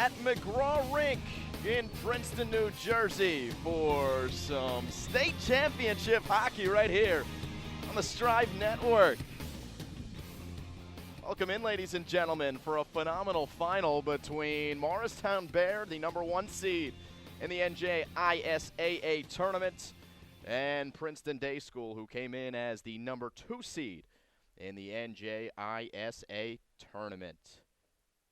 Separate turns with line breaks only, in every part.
at McGraw Rink in Princeton, New Jersey for some state championship hockey right here on the Strive Network. Welcome in, ladies and gentlemen, for a phenomenal final between Morristown-Beard, the #1 seed in the NJISAA tournament, and Princeton Day School, who came in as the #2 seed in the NJISA tournament.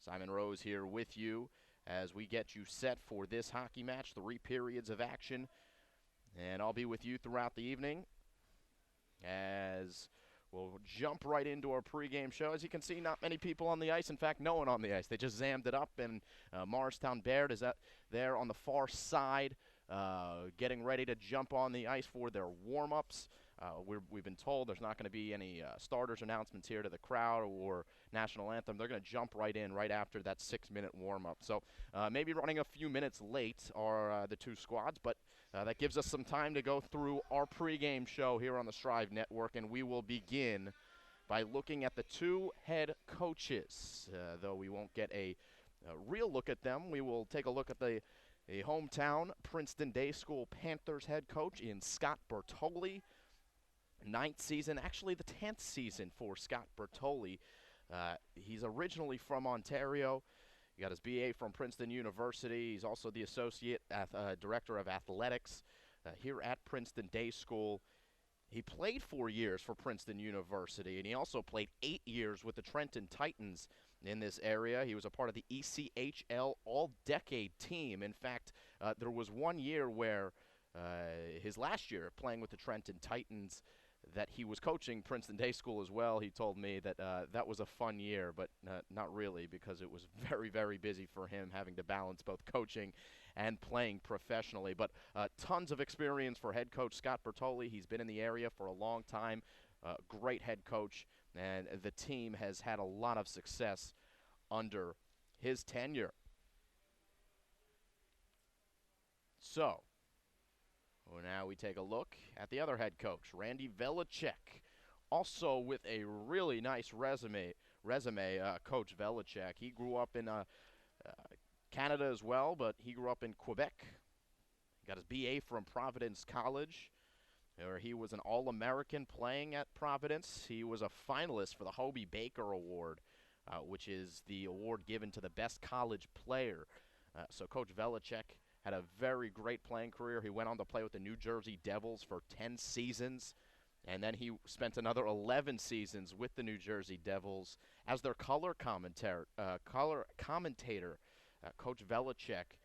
Simon Rose here with you as we get you set for this hockey match, 3 periods of action, and I'll be with you throughout the evening as we'll jump right into our pregame show. As you can see, not many people on the ice. In fact, no one on the ice. They just zammed it up, and Morristown-Beard is there on the far side, getting ready to jump on the ice for their warm-ups. We've been told there's not going to be any starters announcements here to the crowd or national anthem. They're going to jump right in right after that 6-minute warm-up. So maybe running a few minutes late are the two squads, but that gives us some time to go through our pregame show here on the Strive Network, and we will begin by looking at the two head coaches. Though we won't get a real look at them, we will take a look at the hometown Princeton Day School Panthers head coach in Scott Bertoli. 9th season, actually the 10th season for Scott Bertoli. He's originally from Ontario. He got his BA from Princeton University. He's also the Associate Director of Athletics here at Princeton Day School. He played 4 years for Princeton University, and he also played 8 years with the Trenton Titans in this area. He was a part of the ECHL All-Decade team. In fact, there was 1 year where his last year playing with the Trenton Titans that he was coaching Princeton Day School as well. He told me that that was a fun year, but not really, because it was very, very busy for him, having to balance both coaching and playing professionally. But tons of experience for head coach Scott Bertoli. He's been in the area for a long time. Great head coach, and the team has had a lot of success under his tenure. So well, now we take a look at the other head coach, Randy Velicek, also with a really nice resume, Coach Velicek. He grew up in Canada as well, but he grew up in Quebec. He got his BA from Providence College, where he was an All-American playing at Providence. He was a finalist for the Hobie Baker Award, which is the award given to the best college player. So Coach Velicek had a very great playing career. He went on to play with the New Jersey Devils for 10 seasons, and then he spent another 11 seasons with the New Jersey Devils as their color commentator. Coach Velicek,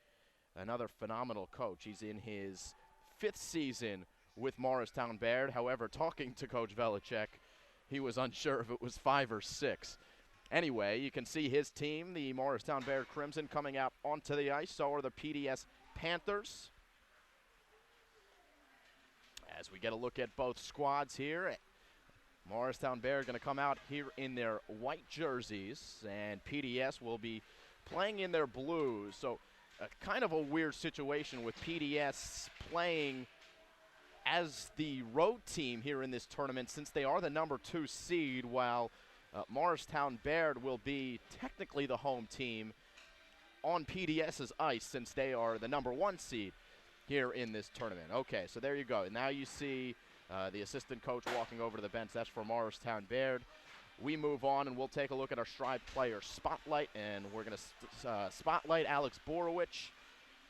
another phenomenal coach. He's in his 5th season with Morristown-Beard. However, talking to Coach Velicek, he was unsure if it was 5 or 6. Anyway, you can see his team, the Morristown-Beard Crimson, coming out onto the ice. So are the PDS Panthers. As we get a look at both squads here, Morristown-Beard going to come out here in their white jerseys, and PDS will be playing in their blues. So kind of a weird situation with PDS playing as the road team here in this tournament, since they are the #2 seed, while Morristown-Beard will be technically the home team on PDS's ice, since they are the #1 seed here in this tournament. Okay, so there you go. And now you see the assistant coach walking over to the bench. That's for Morristown-Beard. We move on, and we'll take a look at our Strive player spotlight, and we're going to spotlight Alex Borowicz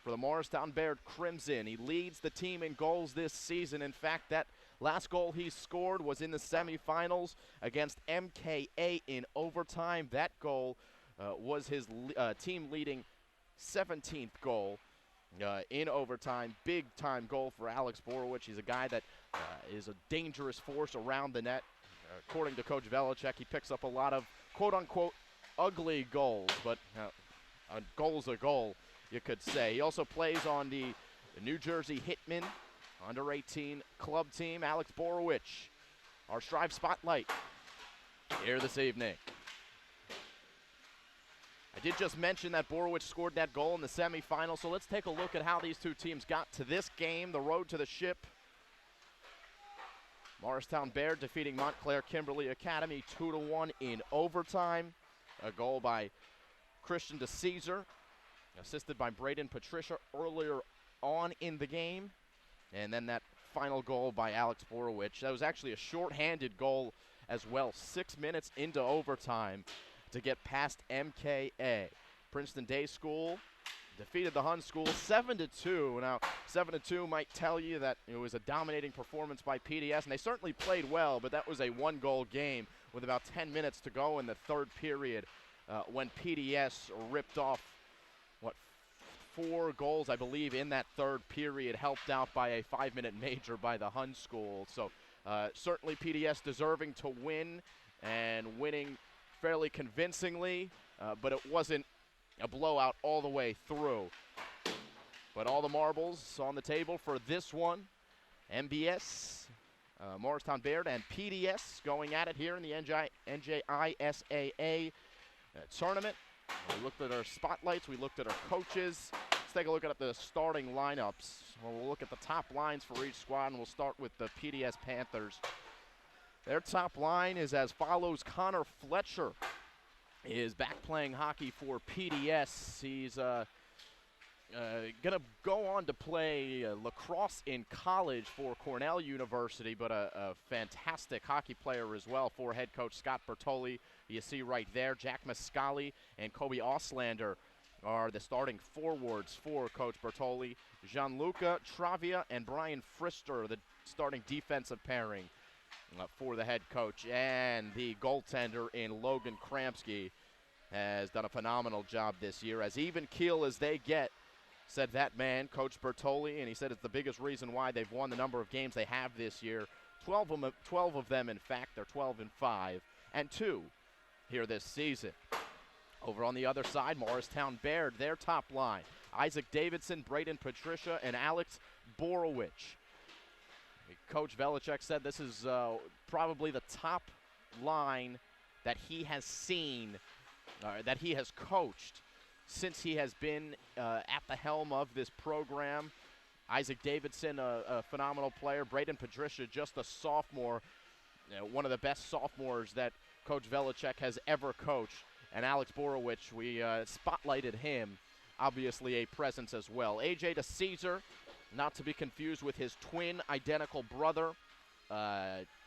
for the Morristown-Beard Crimson. He leads the team in goals this season. In fact, that last goal he scored was in the semifinals against MKA in overtime. That goal was his team-leading 17th goal in overtime. Big-time goal for Alex Borowicz. He's a guy that is a dangerous force around the net. According to Coach Velicek, he picks up a lot of quote-unquote ugly goals, but a goal's a goal, you could say. He also plays on the New Jersey Hitmen under-18 club team. Alex Borowicz, our Strive spotlight here this evening. I did just mention that Borowicz scored that goal in the semifinal, so let's take a look at how these two teams got to this game, the road to the ship. Morristown-Beard defeating Montclair Kimberly Academy 2-1 in overtime. A goal by Christian DeCesar. assisted by Braden Patricia earlier on in the game. And then that final goal by Alex Borowicz. That was actually a shorthanded goal as well, 6 minutes into overtime to get past MKA. Princeton Day School defeated the Hun School 7-2. Now, 7-2 might tell you that it was a dominating performance by PDS, and they certainly played well, but that was a one-goal game with about 10 minutes to go in the third period when PDS ripped off, 4 goals, I believe, in that third period, helped out by a 5-minute major by the Hun School. So certainly PDS deserving to win, and winning fairly convincingly, but it wasn't a blowout all the way through. But all the marbles on the table for this one. MBS, Morristown-Beard, and PDS going at it here in the NJISAA tournament. We looked at our spotlights. We looked at our coaches. Let's take a look at the starting lineups. We'll look at the top lines for each squad, and we'll start with the PDS Panthers. Their top line is as follows. Connor Fletcher is back playing hockey for PDS. He's going to go on to play lacrosse in college for Cornell University, but a fantastic hockey player as well for head coach Scott Bertoli. You see right there, Jack Mascali and Kobe Auslander are the starting forwards for Coach Bertoli. Gianluca Travia and Brian Frister, the starting defensive pairing for the head coach. And the goaltender in Logan Kramsky has done a phenomenal job this year. As even keel as they get, said that man, Coach Bertoli, and he said it's the biggest reason why they've won the number of games they have this year. 12 of them, in fact, they're 12-5, and 2 here this season. Over on the other side, Morristown-Beard, their top line. Isaac Davidson, Braden Patricia, and Alex Borowicz. Coach Velichek said this is probably the top line that he has seen, that he has coached since he has been at the helm of this program. Isaac Davidson, a phenomenal player. Braden Patricia, just a sophomore, one of the best sophomores that Coach Velichek has ever coached. And Alex Borowicz, we spotlighted him, obviously a presence as well. AJ DeCesar, not to be confused with his twin identical brother,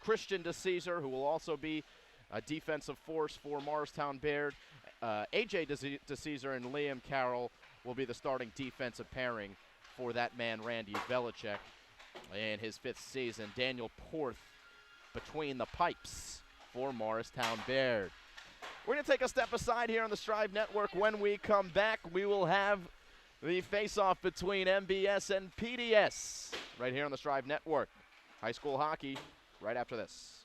Christian DeCesar, who will also be a defensive force for Morristown-Beard. AJ DeCesar and Liam Carroll will be the starting defensive pairing for that man, Randy Velichek, in his 5th season. Daniel Porth between the pipes for Morristown-Beard. We're going to take a step aside here on the Strive Network. When we come back, we will have the face-off between MBS and PDS right here on the Strive Network. High school hockey right after this.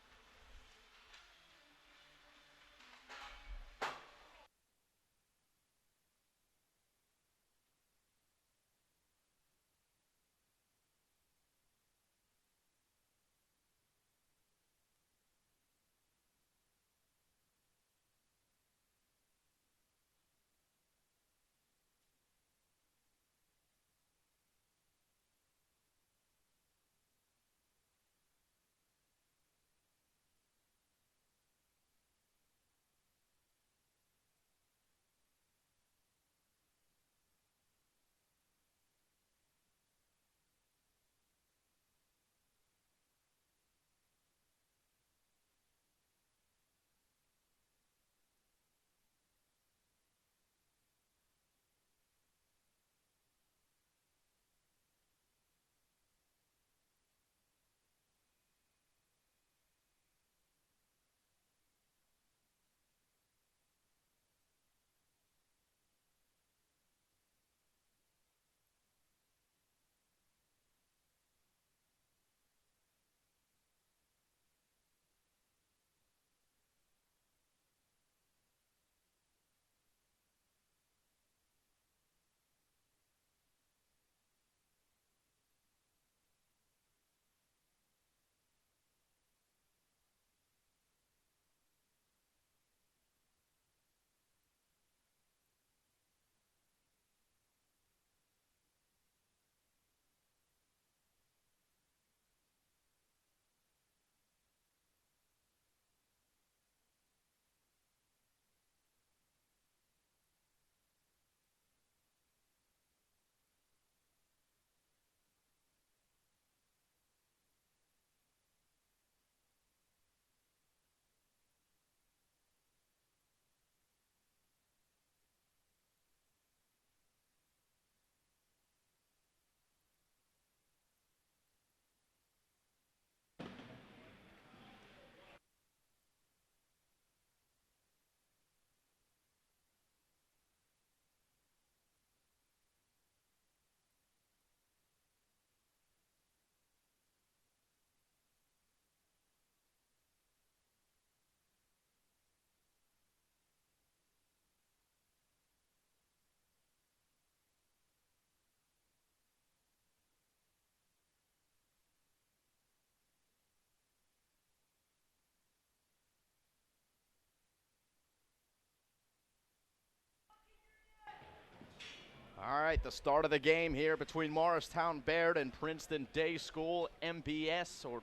All right, the start of the game here between Morristown-Beard and Princeton Day School. MBS, or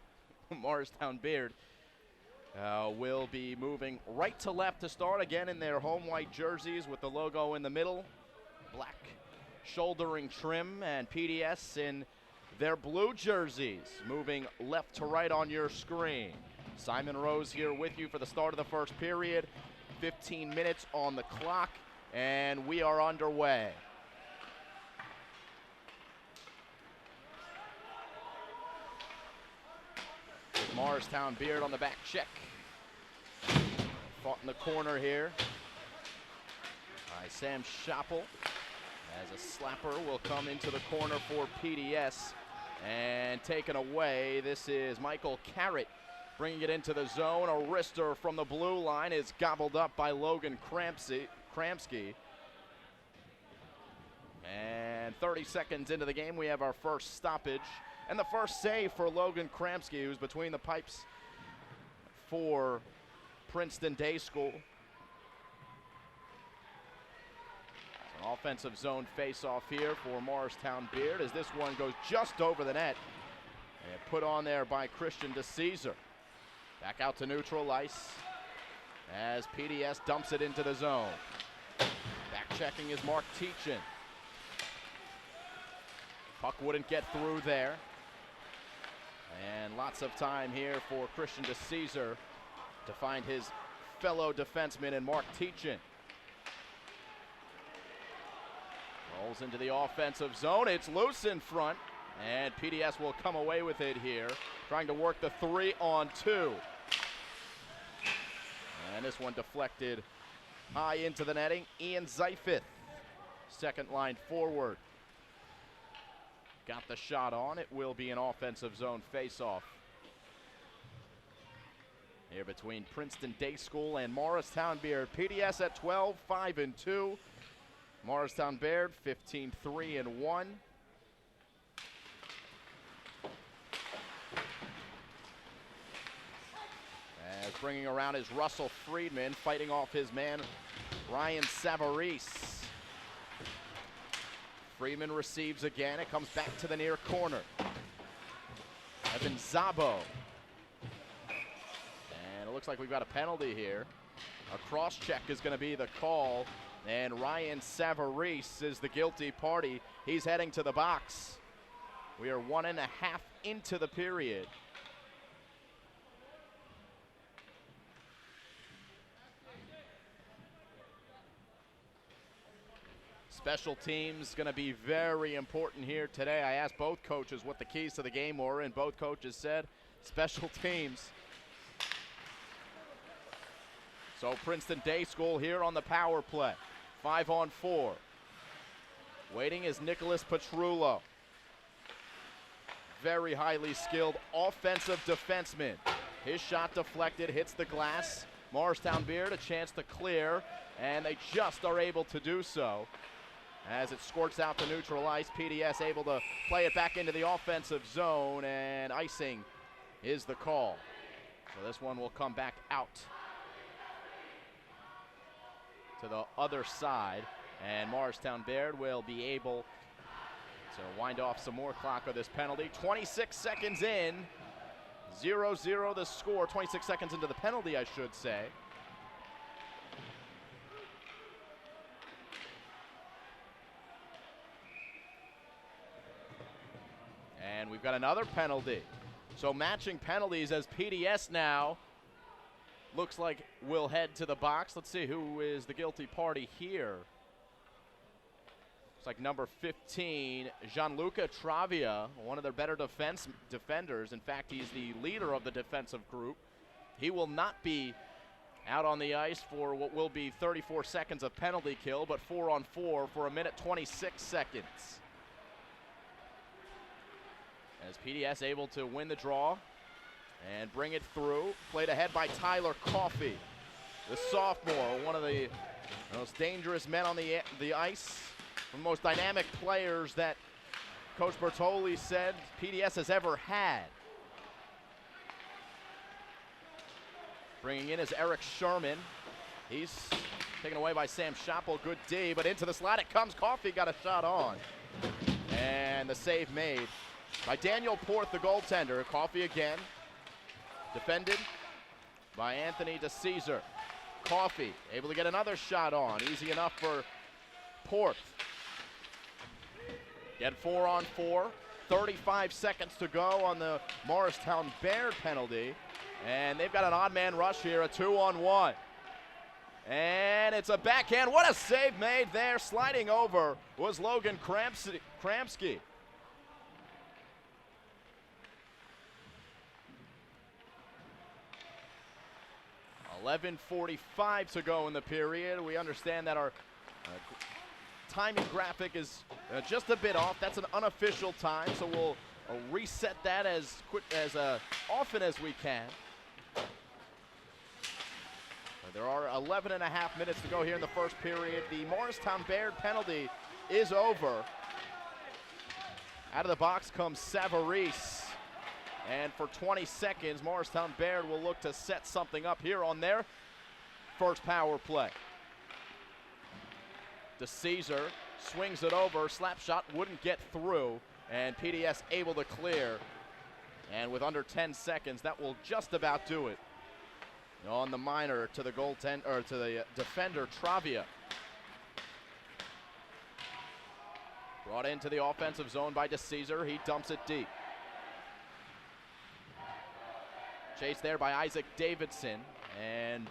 Morristown-Beard, will be moving right to left to start, again in their home white jerseys with the logo in the middle, black shouldering trim, and PDS in their blue jerseys, moving left to right on your screen. Simon Rose here with you for the start of the first period. 15 minutes on the clock, and we are underway. Morristown-Beard on the back check. Fought in the corner here by Sam Schoppel, as a slapper will come into the corner for PDS, and taken away. This is Michael Carrot bringing it into the zone. A wrister from the blue line is gobbled up by Logan Kramsky. And 30 seconds into the game, we have our first stoppage. And the first save for Logan Kramsky, who's between the pipes for Princeton Day School. It's an offensive zone face-off here for Morristown-Beard, as this one goes just over the net. And put on there by Christian DeCesar. Back out to neutral ice as PDS dumps it into the zone. Back checking is Mark Teachin. Puck wouldn't get through there. And lots of time here for Christian DeCesar to find his fellow defenseman in Mark Teachin. Rolls into the offensive zone. It's loose in front, and PDS will come away with it here, trying to work the 3-on-2. And this one deflected high into the netting. Ian Zeifeth, second line forward, got the shot on. It will be an offensive zone face-off here between Princeton Day School and Morristown-Beard. PDS at 12, 5-2. Morristown-Beard 15, 3-1. As bringing around is Russell Friedman, fighting off his man Ryan Savarese. Friedman receives again. It comes back to the near corner. Evan Zabo. And it looks like we've got a penalty here. A cross-check is going to be the call. And Ryan Savarese is the guilty party. He's heading to the box. We are 1.5 into the period. Special teams going to be very important here today. I asked both coaches what the keys to the game were, and both coaches said special teams. So Princeton Day School here on the power play. 5-on-4. Waiting is Nicholas Petrullo. Very highly skilled offensive defenseman. His shot deflected, hits the glass. Morristown-Beard a chance to clear, and they just are able to do so. As it squirts out to neutral ice, PDS able to play it back into the offensive zone, and icing is the call. So this one will come back out to the other side, and Morristown-Beard will be able to wind off some more clock of this penalty. 26 seconds in, 0-0 the score. 26 seconds into the penalty, I should say. And we've got another penalty. So matching penalties as PDS now looks like we'll head to the box. Let's see who is the guilty party here. Looks like number 15, Gianluca Travia, one of their better defenders. In fact, he's the leader of the defensive group. He will not be out on the ice for what will be 34 seconds of penalty kill, but 4-on-4 for 1:26 seconds. As PDS able to win the draw and bring it through. Played ahead by Tyler Coffey, the sophomore, one of the most dangerous men on the ice, one of the most dynamic players that Coach Bertoli said PDS has ever had. Bringing in is Eric Sherman. He's taken away by Sam Schoppel. Good D, but into the slot it comes. Coffey got a shot on. And the save made by Daniel Porth, the goaltender. Coffey again. Defended by Anthony DeCesar. Coffey able to get another shot on. Easy enough for Porth. Get 4-on-4. 35 seconds to go on the Morristown-Beard penalty. And they've got an odd man rush here, a 2-on-1. And it's a backhand. What a save made there. Sliding over was Logan Kramsky. 11:45 to go in the period. We understand that our timing graphic is just a bit off. That's an unofficial time, so we'll reset that as often as we can. There are 11 and a half minutes to go here in the first period. The Morristown-Beard penalty is over. Out of the box comes Savarese. And for 20 seconds, Morristown-Beard will look to set something up here on their first power play. DeCesar swings it over. Slap shot wouldn't get through. And PDS able to clear. And with under 10 seconds, that will just about do it. On the minor to the goaltender, or to the defender, Travia. Brought into the offensive zone by DeCesar. He dumps it deep. Chased there by Isaac Davidson. And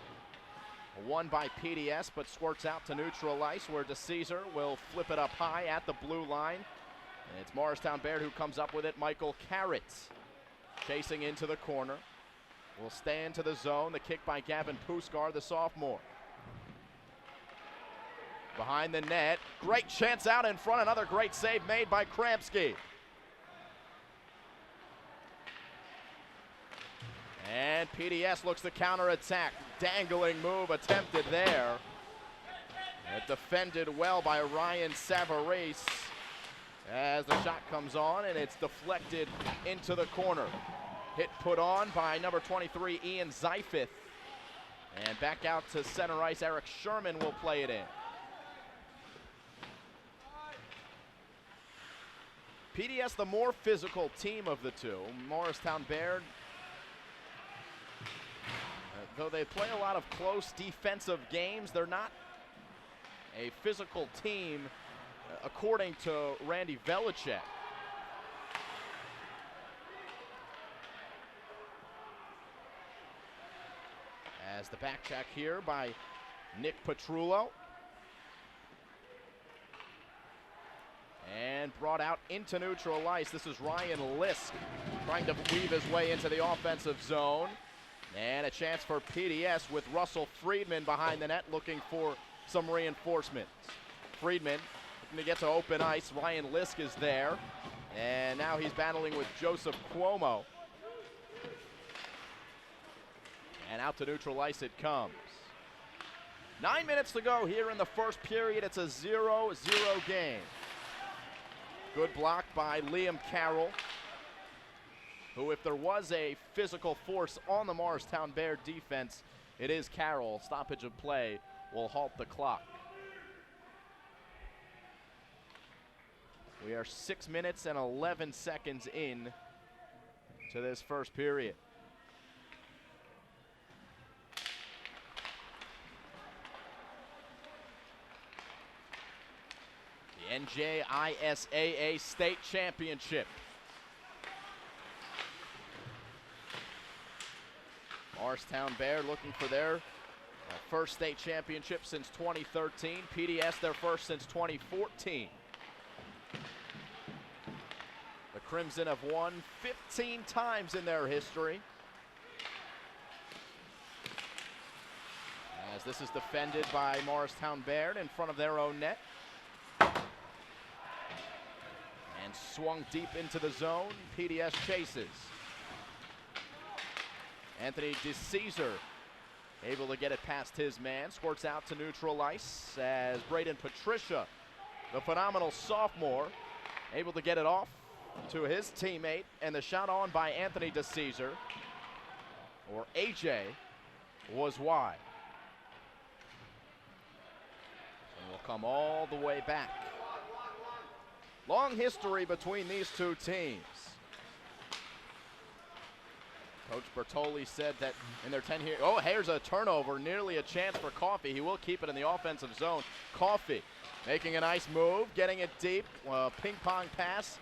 won by PDS, but squirts out to neutral ice where DeCesar will flip it up high at the blue line. And it's Morristown-Beard who comes up with it. Michael Carrot chasing into the corner. Will stay into the zone. The kick by Gavin Puskar, the sophomore. Behind the net. Great chance out in front. Another great save made by Kramsky. And PDS looks to counterattack. Dangling move attempted there. It defended well by Ryan Savarese as the shot comes on, and it's deflected into the corner. Hit put on by number 23, Ian Zeifeth. And back out to center ice, Eric Sherman will play it in. PDS, the more physical team of the two. Morristown-Beard, though they play a lot of close defensive games, they're not a physical team, according to Randy Velichek. As the back check here by Nick Petrullo. And brought out into neutral ice. This is Ryan Lisk trying to weave his way into the offensive zone. And a chance for PDS with Russell Friedman behind the net looking for some reinforcements. Friedman looking to get to open ice. Ryan Lisk is there. And now he's battling with Joseph Cuomo. And out to neutral ice it comes. 9 minutes to go here in the first period. It's a 0-0 game. Good block by Liam Carroll, who, if there was a physical force on the Morristown-Beard defense, it is Carroll. Stoppage of play will halt the clock. We are 6 minutes and 11 seconds in to this first period. NJISAA State Championship. Morristown-Beard looking for their first state championship since 2013. PDS their first since 2014. The Crimson have won 15 times in their history. As this is defended by Morristown-Beard in front of their own net. And swung deep into the zone. PDS chases. Anthony DeCesar able to get it past his man. Squirts out to neutral ice as Braden Patricia, the phenomenal sophomore, able to get it off to his teammate. And the shot on by Anthony DeCesar, or AJ, was wide. come all the way back. Long history between these two teams. Coach Bertoli said that in their 10 here. Oh, here's a turnover, nearly a chance for Coffey. He will keep it in the offensive zone. Coffey making a nice move, getting it deep. Ping pong pass.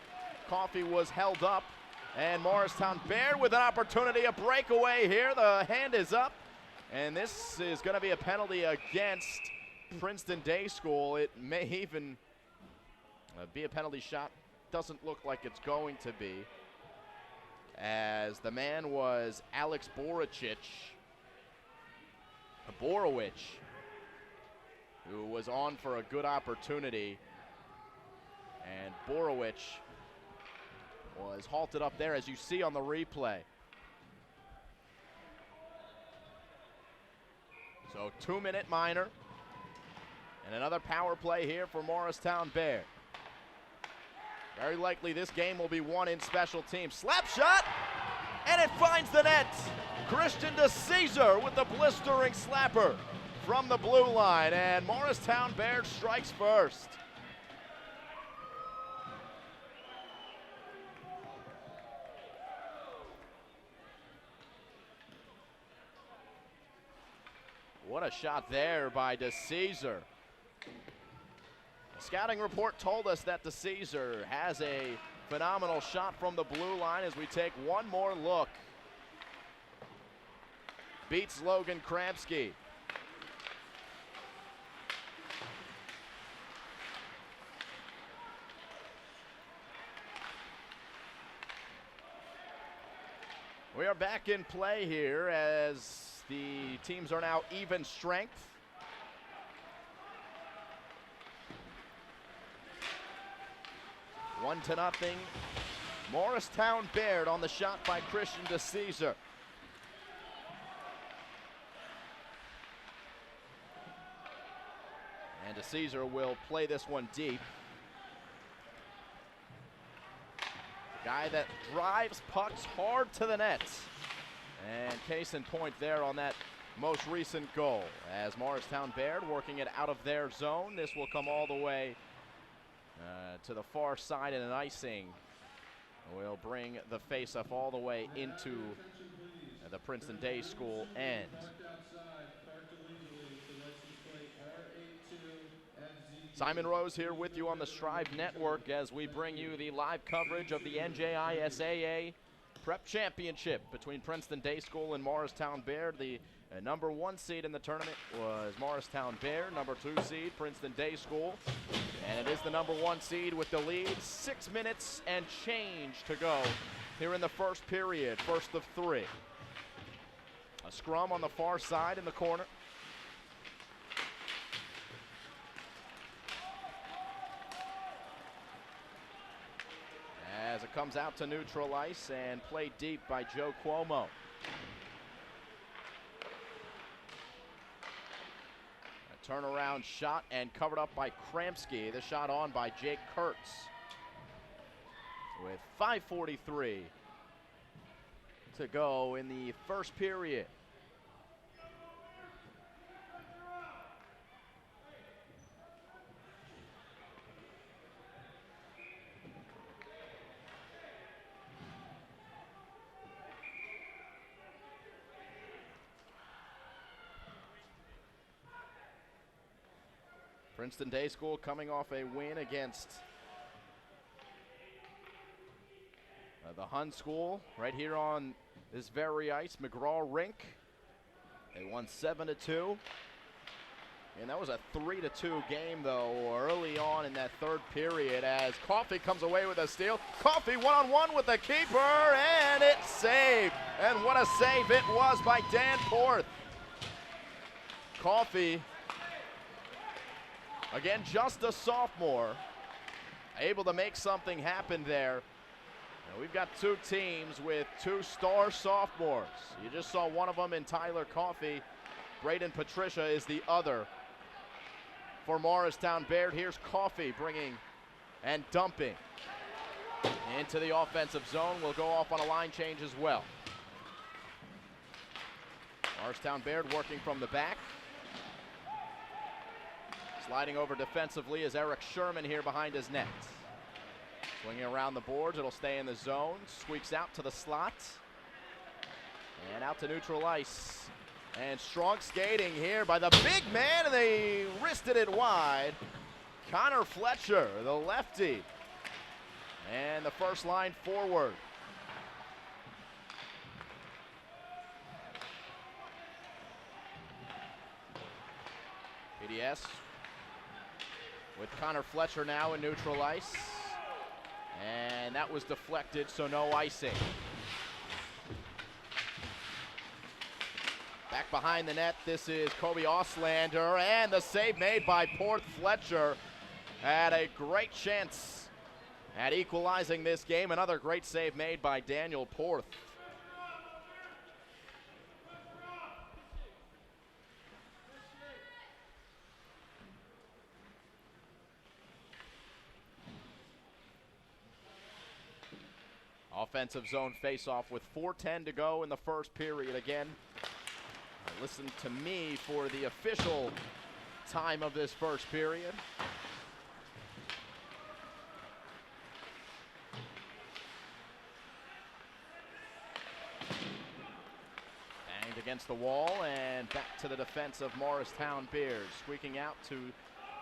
Coffey was held up. And Morristown-Beard with an opportunity, a breakaway here. The hand is up. And this is going to be a penalty against Princeton Day School. It may even be a penalty shot. Doesn't look like it's going to be, as the man was Alex Borowicz, who was on for a good opportunity. And Borowicz was halted up there, as you see on the replay. So 2-minute minor. And another power play here for Morristown-Beard. Very likely this game will be won in special teams. Slap shot, and it finds the net. Christian DeCesar with the blistering slapper from the blue line, and Morristown-Beard strikes first. What a shot there by DeCesar. The scouting report told us that DeCesar has a phenomenal shot from the blue line. As we take one more look. Beats Logan Kramsky. We are back in play here as the teams are now even strength. One to nothing. Morristown-Beard on the shot by Christian DeCesar. And DeCesar will play this one deep. The guy that drives pucks hard to the net. And case in point there on that most recent goal. As Morristown-Beard working it out of their zone. This will come all the way to the far side, and an icing will bring the face-off all the way into the Princeton Day School end. Simon Rose here with you on the Strive Network as we bring you the live coverage of the NJISAA Prep Championship between Princeton Day School and Morristown-Beard. The number 1 seed in the tournament was Morristown-Beard, number 2 seed Princeton Day School. And it is the number 1 seed with the lead. 6 minutes and change to go here in the first period, first of 3. A scrum on the far side in the corner. As it comes out to neutral ice and played deep by Joe Cuomo. A turnaround shot and covered up by Kramsky. The shot on by Jake Kurtz. With 5:43 to go in the first period. Princeton Day School coming off a win against the Hun School right here on this very ice, McGraw Rink. They won 7-2. And that was a 3-2 game, though, early on in that third period as Coffey comes away with a steal. Coffey one-on-one with the keeper, and it's saved. And what a save it was by Dan Porth. Coffey, again, just a sophomore, able to make something happen there. Now, we've got 2 teams with 2 star sophomores. You just saw one of them in Tyler Coffey. Braden Patricia is the other for Morristown-Beard. Here's Coffey bringing and dumping into the offensive zone. Will go off on a line change as well. Morristown-Beard working from the back. Sliding over defensively is Eric Sherman here behind his net. Swinging around the boards, it'll stay in the zone. Squeaks out to the slot. And out to neutral ice. And strong skating here by the big man, and they wristed it wide. Connor Fletcher, the lefty. And the first line forward. PDS with Connor Fletcher now in neutral ice. And that was deflected, so no icing. Back behind the net, this is Kobe Auslander, and the save made by Porth. Fletcher had a great chance at equalizing this game. Another great save made by Daniel Porth. Offensive zone faceoff with 4:10 to go in the first period. Again, listen to me for the official time of this first period. Banged against the wall and back to the defense of Morristown-Beard. Squeaking out to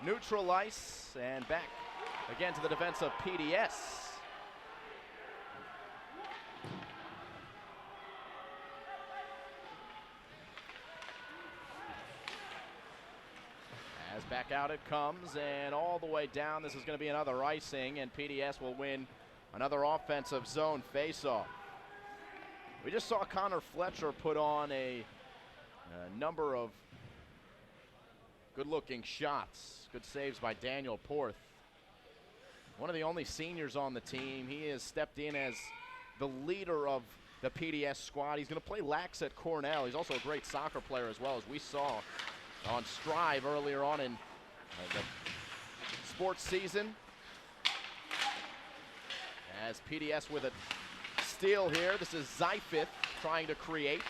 neutral ice and back again to the defense of PDS. As back out it comes, and all the way down. This is going to be another icing, and PDS will win another offensive zone faceoff. We just saw Connor Fletcher put on a number of good-looking shots. Good saves by Daniel Porth. One of the only seniors on the team. He has stepped in as the leader of the PDS squad. He's going to play lax at Cornell. He's also a great soccer player as well, as we saw on Strive earlier on in the sports season. As PDS with a steal here. This is Zyfith trying to create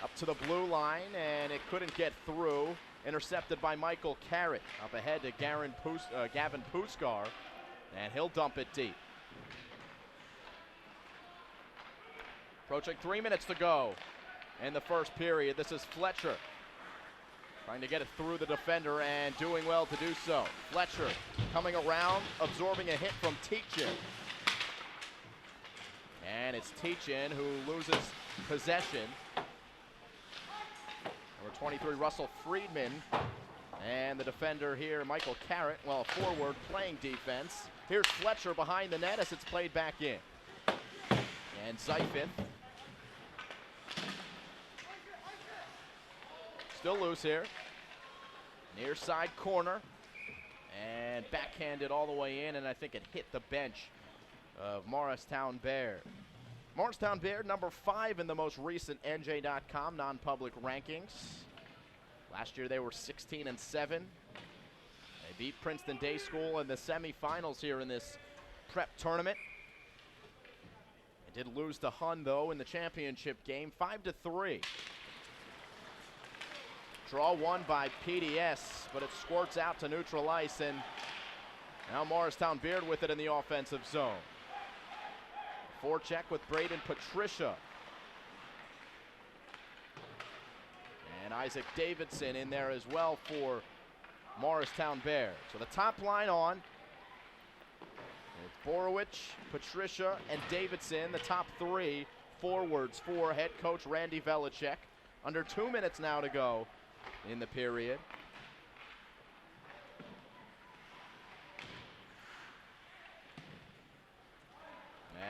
up to the blue line, and it couldn't get through. Intercepted by Michael Carrot. Up ahead to Gavin Puskar, and he'll dump it deep. Approaching 3 minutes to go in the first period. This is Fletcher trying to get it through the defender and doing well to do so. Fletcher coming around, absorbing a hit from Teachin. And it's Teachin who loses possession. Number 23, Russell Friedman. And the defender here, Michael Carrot, well, forward playing defense. Here's Fletcher behind the net as it's played back in. And Zyfith still loose here. Near side corner. And backhanded all the way in, and I think it hit the bench of Morristown-Beard. Morristown-Beard, number 5 in the most recent NJ.com non-public rankings. Last year they were 16-7. They beat Princeton Day School in the semifinals here in this prep tournament. They did lose to Hun, though, in the championship game, 5-3. Draw won by PDS, but it squirts out to neutral ice, and now Morristown-Beard with it in the offensive zone. Forecheck with Braden Patricia. And Isaac Davidson in there as well for Morristown-Beard. So the top line on. It's Borowicz, Patricia, and Davidson, the top 3 forwards for head coach Randy Velicek. Under 2 minutes now to go in the period.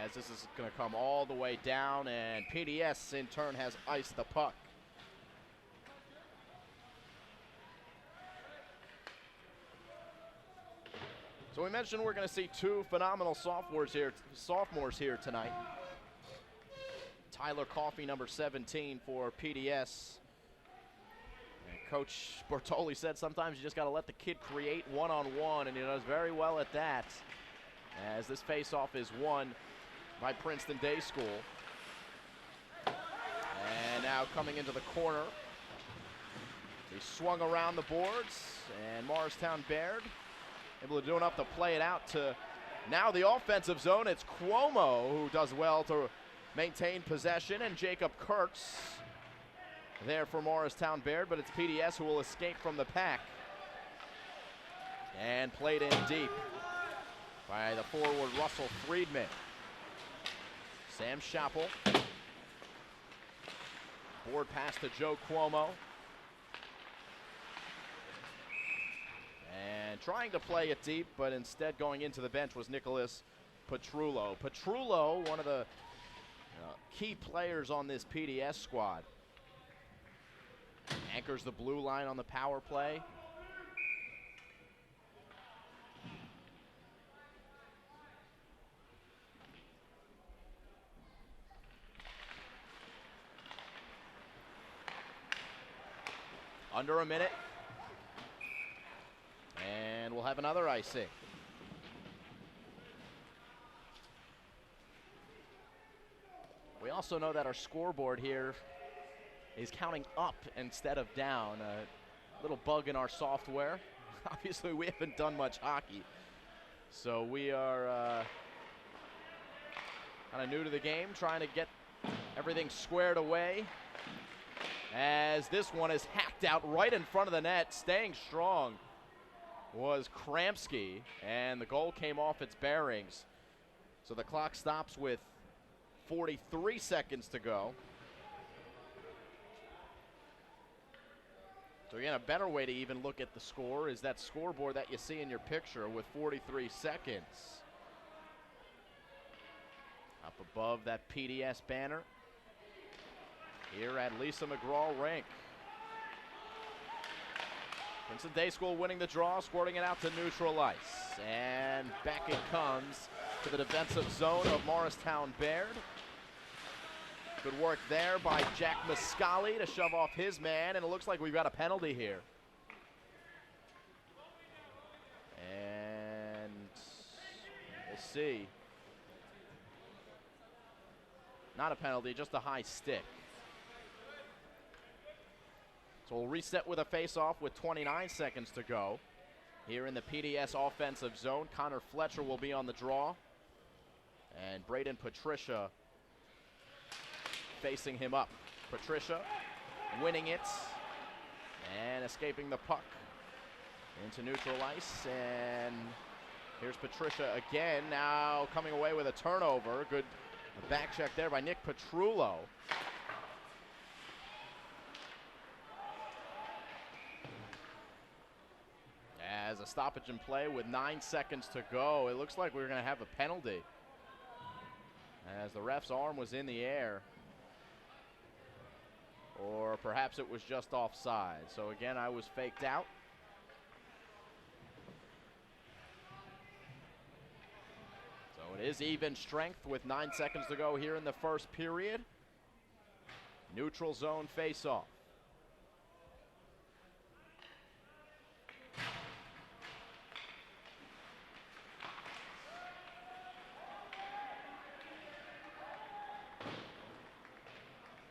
As this is going to come all the way down, and PDS in turn has iced the puck. So we mentioned we're going to see 2 phenomenal sophomores here tonight. Tyler Coffey, number 17 for PDS. And Coach Bortoli said sometimes you just got to let the kid create one-on-one, and he does very well at that, as this face-off is won by Princeton Day School. And now coming into the corner He swung around the boards, and Morristown-Beard able to do enough to play it out to now the offensive zone. It's Cuomo who does well to maintain possession, and Jacob Kurtz there for Morristown-Beard, but it's PDS who will escape from the pack. And played in deep by the forward Russell Friedman. Sam Schappel. Board pass to Joe Cuomo. And trying to play it deep, but instead going into the bench was Nicholas Petrullo. Petrullo, one of the key players on this PDS squad. Anchors the blue line on the power play. Under a minute. And we'll have another icing. We also know that our scoreboard here is counting up instead of down. A little bug in our software. Obviously, we haven't done much hockey. So we are kind of new to the game, trying to get everything squared away. As this one is hacked out right in front of the net, staying strong was Kramsky, and the goal came off its bearings. So the clock stops with 43 seconds to go. So again, a better way to even look at the score is that scoreboard that you see in your picture with 43 seconds. Up above that PDS banner here at Lisa McGraw Rink. Princeton Day School winning the draw, squirting it out to neutral ice. And back it comes to the defensive zone of Morristown-Beard. Good work there by Jack Muscali to shove off his man, and it looks like we've got a penalty here. And we'll see. Not a penalty, just a high stick. So we'll reset with a face-off with 29 seconds to go. Here in the PDS offensive zone, Connor Fletcher will be on the draw. And Braden Patricia facing him up. Patricia winning it and escaping the puck into neutral ice. And here's Patricia again, now coming away with a turnover. Good back check there by Nick Petrullo. As a stoppage in play with 9 seconds to go, it looks like we're going to have a penalty, as the ref's arm was in the air. Or perhaps it was just offside. So again, I was faked out. So it is even strength with 9 seconds to go here in the first period. Neutral zone face-off.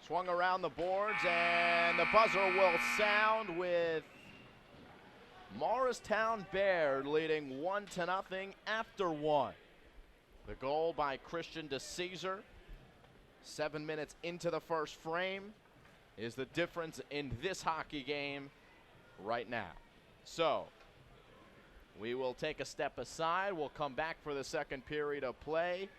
Swung around the boards, and the buzzer will sound with Morristown-Beard leading 1-0 after one. The goal by Christian DeCesar, 7 minutes into the first frame, is the difference in this hockey game right now. So we will take a step aside. We'll come back for the second period of play.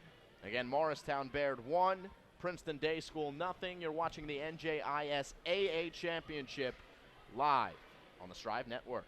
Again, Morristown-Beard 1. Princeton Day School nothing. You're watching the NJIS AA Championship live on the Strive Network.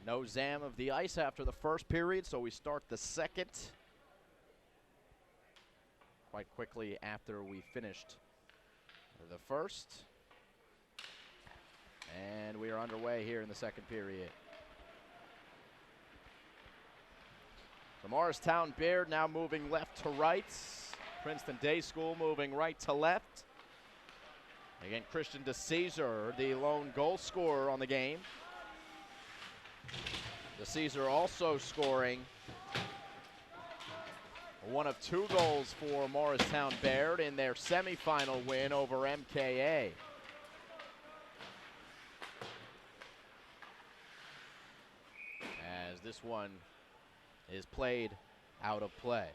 No Zam of the ice after the first period, so we start the second quite quickly after we finished the first. And we are underway here in the second period. The Morristown-Beard now moving left to right. Princeton Day School moving right to left. Again, Christian DeCesar, the lone goal scorer on the game. DeCesar also scoring one of 2 goals for Morristown-Beard in their semifinal win over MKA. As this one is played out of play.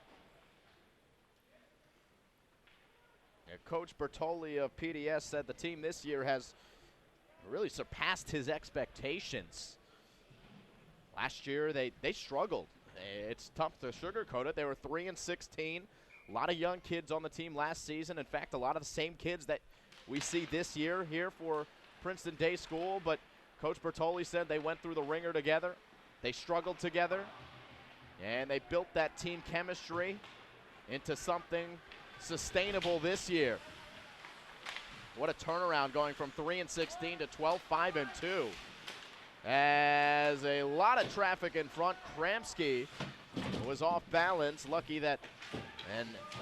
Coach Bertoli of PDS said the team this year has really surpassed his expectations. Last year they struggled. It's tough to sugarcoat it. They were 3-16. A lot of young kids on the team last season. In fact, a lot of the same kids that we see this year here for Princeton Day School. But Coach Bertoli said they went through the ringer together. They struggled together. And they built that team chemistry into something sustainable this year. What a turnaround, going from 3-16 to 12-5-2. As a lot of traffic in front, Kramsky was off balance. Lucky that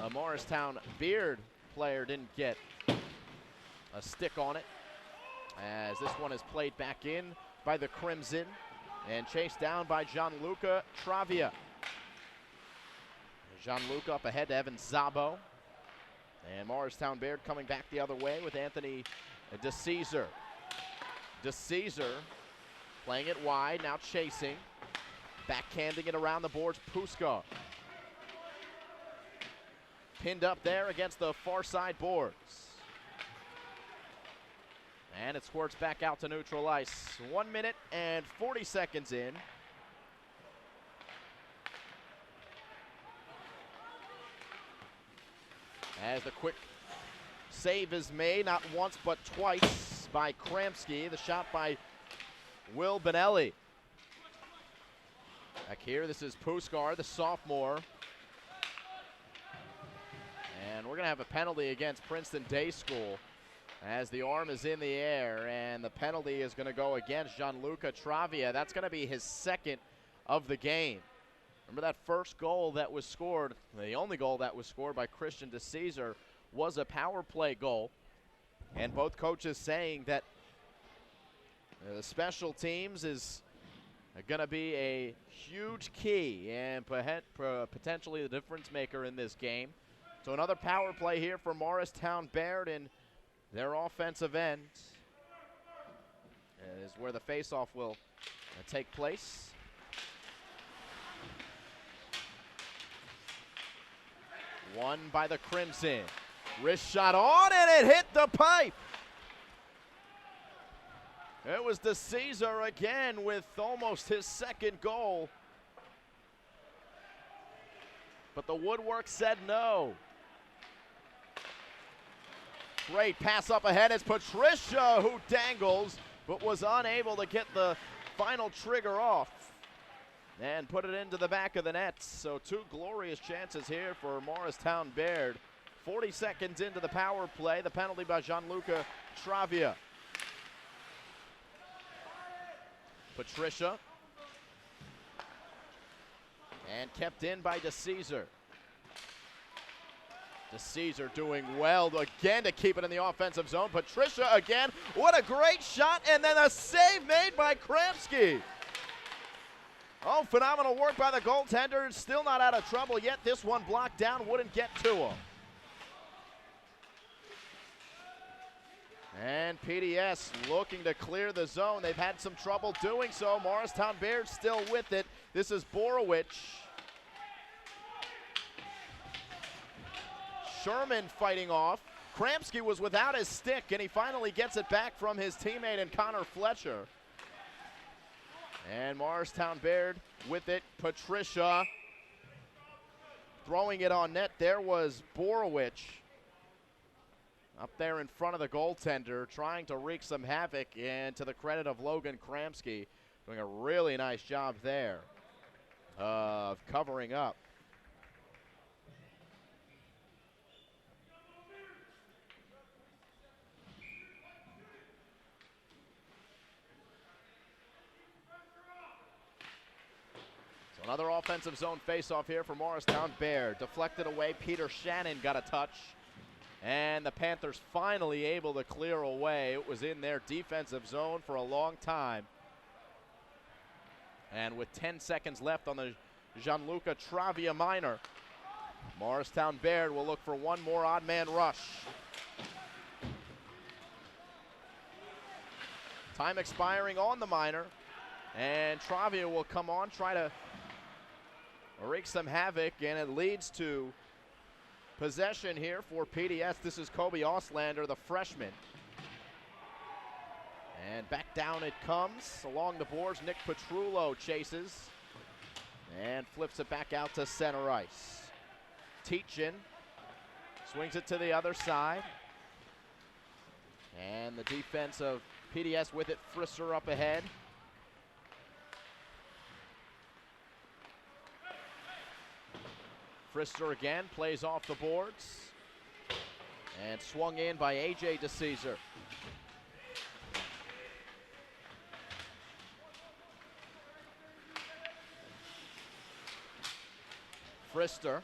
a Morristown-Beard player didn't get a stick on it. As this one is played back in by the Crimson and chased down by Gianluca Travia. Gianluca up ahead to Evan Zabo. And Morristown-Beard coming back the other way with Anthony DeCesar. DeCesar playing it wide, now chasing. Backhanding it around the boards, Puskar. Pinned up there against the far side boards. And it squirts back out to neutral ice. 1 minute and 40 seconds in. As the quick save is made, not once but twice by Kramsky. The shot by Will Benelli. Back here, this is Puskar, the sophomore. And we're going to have a penalty against Princeton Day School as the arm is in the air, and the penalty is going to go against Gianluca Travia. That's going to be his second of the game. Remember that first goal that was scored, the only goal that was scored by Christian DeCesar was a power play goal. And both coaches saying that the special teams is going to be a huge key and potentially the difference maker in this game. So another power play here for Morristown-Beard in their offensive end is where the faceoff will take place. Won by the Crimson. Wrist shot on, and it hit the pipe. It was DeCesar again with almost his second goal. But the woodwork said no. Great pass up ahead. It's Patricia who dangles, but was unable to get the final trigger off and put it into the back of the net. So 2 glorious chances here for Morristown-Beard. 40 seconds into the power play. The penalty by Gianluca Travia. Patricia. And kept in by DeCesar. DeCesar doing well again to keep it in the offensive zone. Patricia again. What a great shot. And then a save made by Kramsky. Oh, phenomenal work by the goaltender. Still not out of trouble yet. This one blocked down, wouldn't get to him. And PDS looking to clear the zone. They've had some trouble doing so. Morristown-Beard still with it. This is Borowicz. Sherman fighting off. Kramsky was without his stick, and he finally gets it back from his teammate in Connor Fletcher. And Morristown-Beard with it. Patricia throwing it on net. There was Borowicz up there in front of the goaltender trying to wreak some havoc, and to the credit of Logan Kramsky, doing a really nice job there of covering up. So another offensive zone faceoff here for Morristown-Beard. Deflected away, Peter Shannon got a touch. And the Panthers finally able to clear away. It was in their defensive zone for a long time. And with 10 seconds left on the Gianluca Travia minor, Morristown-Beard will look for one more odd man rush. Time expiring on the minor, and Travia will come on, try to wreak some havoc, and it leads to possession here for PDS. This is Kobe Auslander, the freshman. And back down it comes. Along the boards, Nick Petrullo chases and flips it back out to center ice. Teachin swings it to the other side. And the defense of PDS with it. Frisser up ahead. Frister again plays off the boards and swung in by A.J. DeCesar. Frister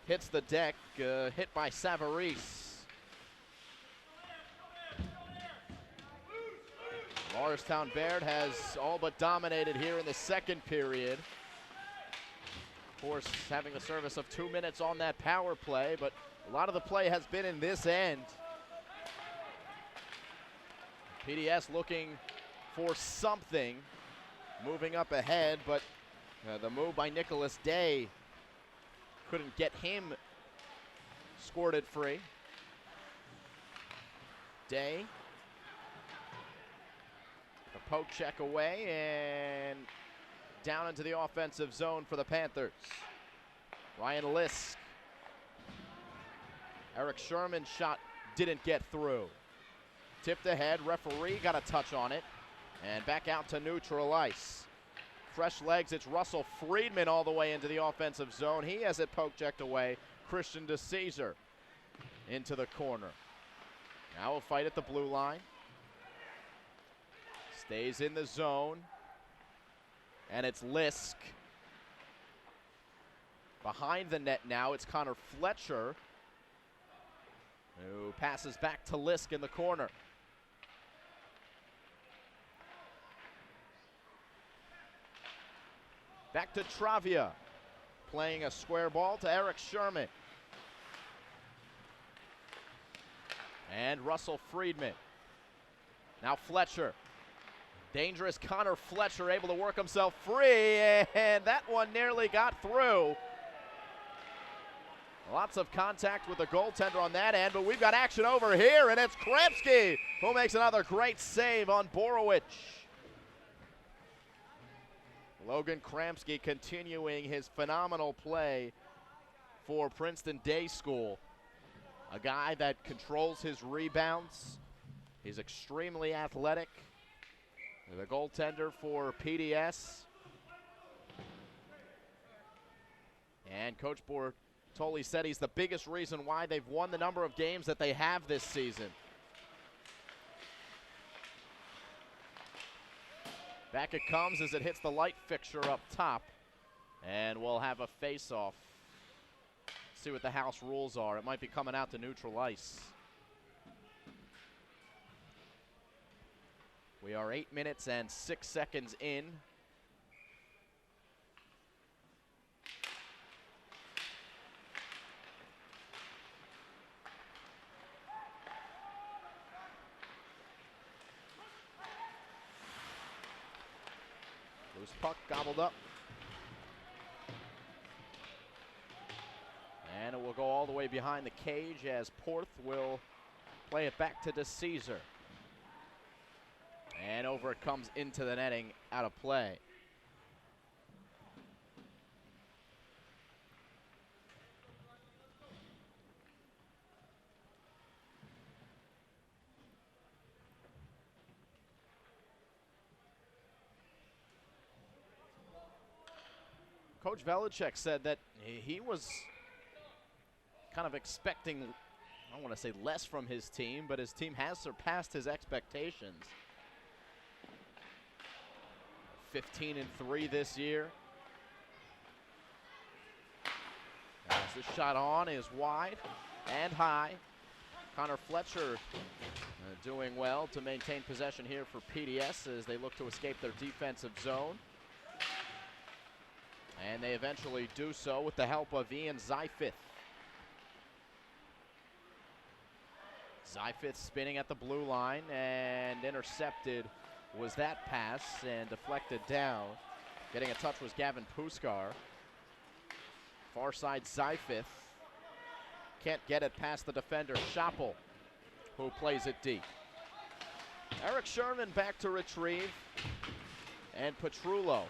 hits the deck, hit by Savarese. Morristown-Beard has all but dominated here in the second period. Of course, having the service of 2 minutes on that power play, but a lot of the play has been in this end. PDS looking for something, moving up ahead, but the move by Nicholas Day couldn't get him squirted free. Day, a poke check away, and down into the offensive zone for the Panthers. Ryan Lisk. Eric Sherman's shot didn't get through. Tipped ahead, referee got a touch on it, and back out to neutral ice. Fresh legs, it's Russell Friedman all the way into the offensive zone. He has it poke checked away. Christian DeCesar into the corner. Now a fight at the blue line. Stays in the zone. And it's Lisk. Behind the net now, it's Connor Fletcher, who passes back to Lisk in the corner. Back to Travia, playing a square ball to Eric Sherman. And Russell Friedman. Now Fletcher. Dangerous Connor Fletcher able to work himself free, and that one nearly got through. Lots of contact with the goaltender on that end, but we've got action over here, and it's Kramsky who makes another great save on Borowicz. Logan Kramsky continuing his phenomenal play for Princeton Day School. A guy that controls his rebounds. He's extremely athletic. The goaltender for PDS. And Coach Bortoli said he's the biggest reason why they've won the number of games that they have this season. Back it comes as it hits the light fixture up top. And we'll have a face-off. See what the house rules are. It might be coming out to neutral ice. We are 8 minutes and 6 seconds in. Loose puck gobbled up. And it will go all the way behind the cage as Porth will play it back to DeCesar. And over it comes into the netting, out of play. Coach Velicek said that he was kind of expecting, I don't want to say less from his team, but his team has surpassed his expectations. 15-3 this year. As the shot on is wide and high. Connor Fletcher doing well to maintain possession here for PDS as they look to escape their defensive zone. And they eventually do so with the help of Ian Zyfith. Zyfith spinning at the blue line, and intercepted was that pass and deflected down. Getting a touch was Gavin Puskar. Far side Zyfith. Can't get it past the defender, Schoppel, who plays it deep. Eric Sherman back to retrieve. And Petrullo.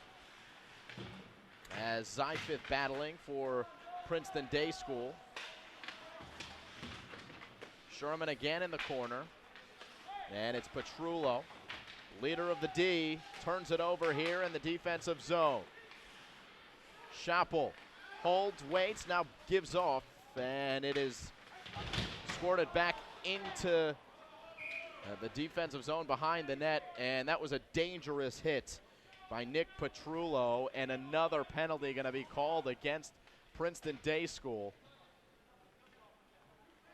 As Zyfith battling for Princeton Day School. Sherman again in the corner. And it's Petrullo, leader of the D, turns it over here in the defensive zone. Schoppel holds, waits, now gives off, and it is squirted back into the defensive zone behind the net, and that was a dangerous hit by Nick Petrullo, and another penalty going to be called against Princeton Day School.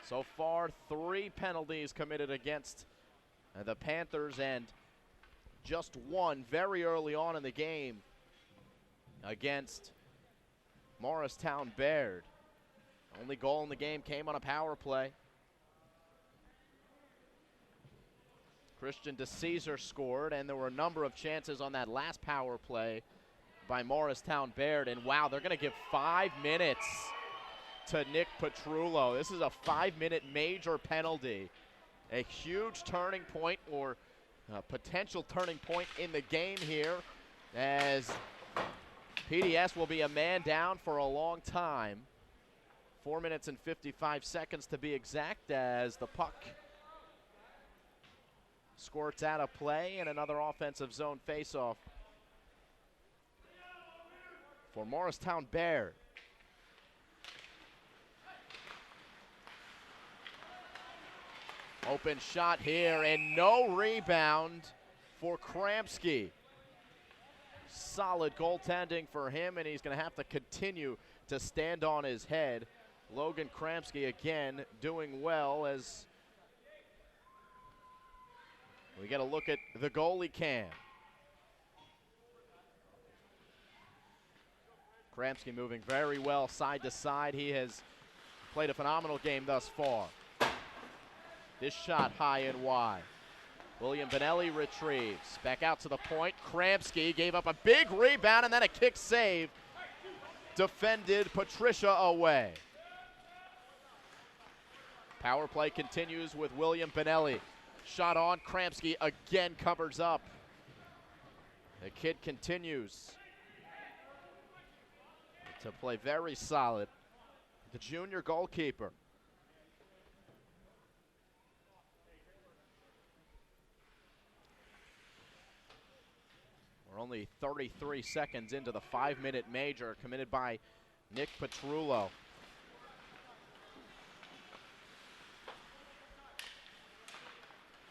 So far, 3 penalties committed against the Panthers, and just one very early on in the game against Morristown-Beard. Only goal in the game came on a power play. Christian DeCesar scored, and there were a number of chances on that last power play by Morristown-Beard. And wow, they're going to give 5 minutes to Nick Petrullo. This is a 5-minute major penalty. A huge turning point, or a potential turning point in the game here, as PDS will be a man down for a long time. 4 minutes and 55 seconds to be exact, as the puck squirts out of play, and another offensive zone faceoff for Morristown-Beard. Open shot here, and no rebound for Kramsky. Solid goaltending for him, and he's going to have to continue to stand on his head. Logan Kramsky again doing well, as we get a look at the goalie cam. Kramsky moving very well side to side. He has played a phenomenal game thus far. This shot high and wide. William Benelli retrieves. Back out to the point. Kramsky gave up a big rebound and then a kick save. Defended Patricia away. Power play continues with William Benelli. Shot on. Kramsky again covers up. The kid continues to play very solid. The junior goalkeeper. We're only 33 seconds into the 5-minute major committed by Nick Petrullo.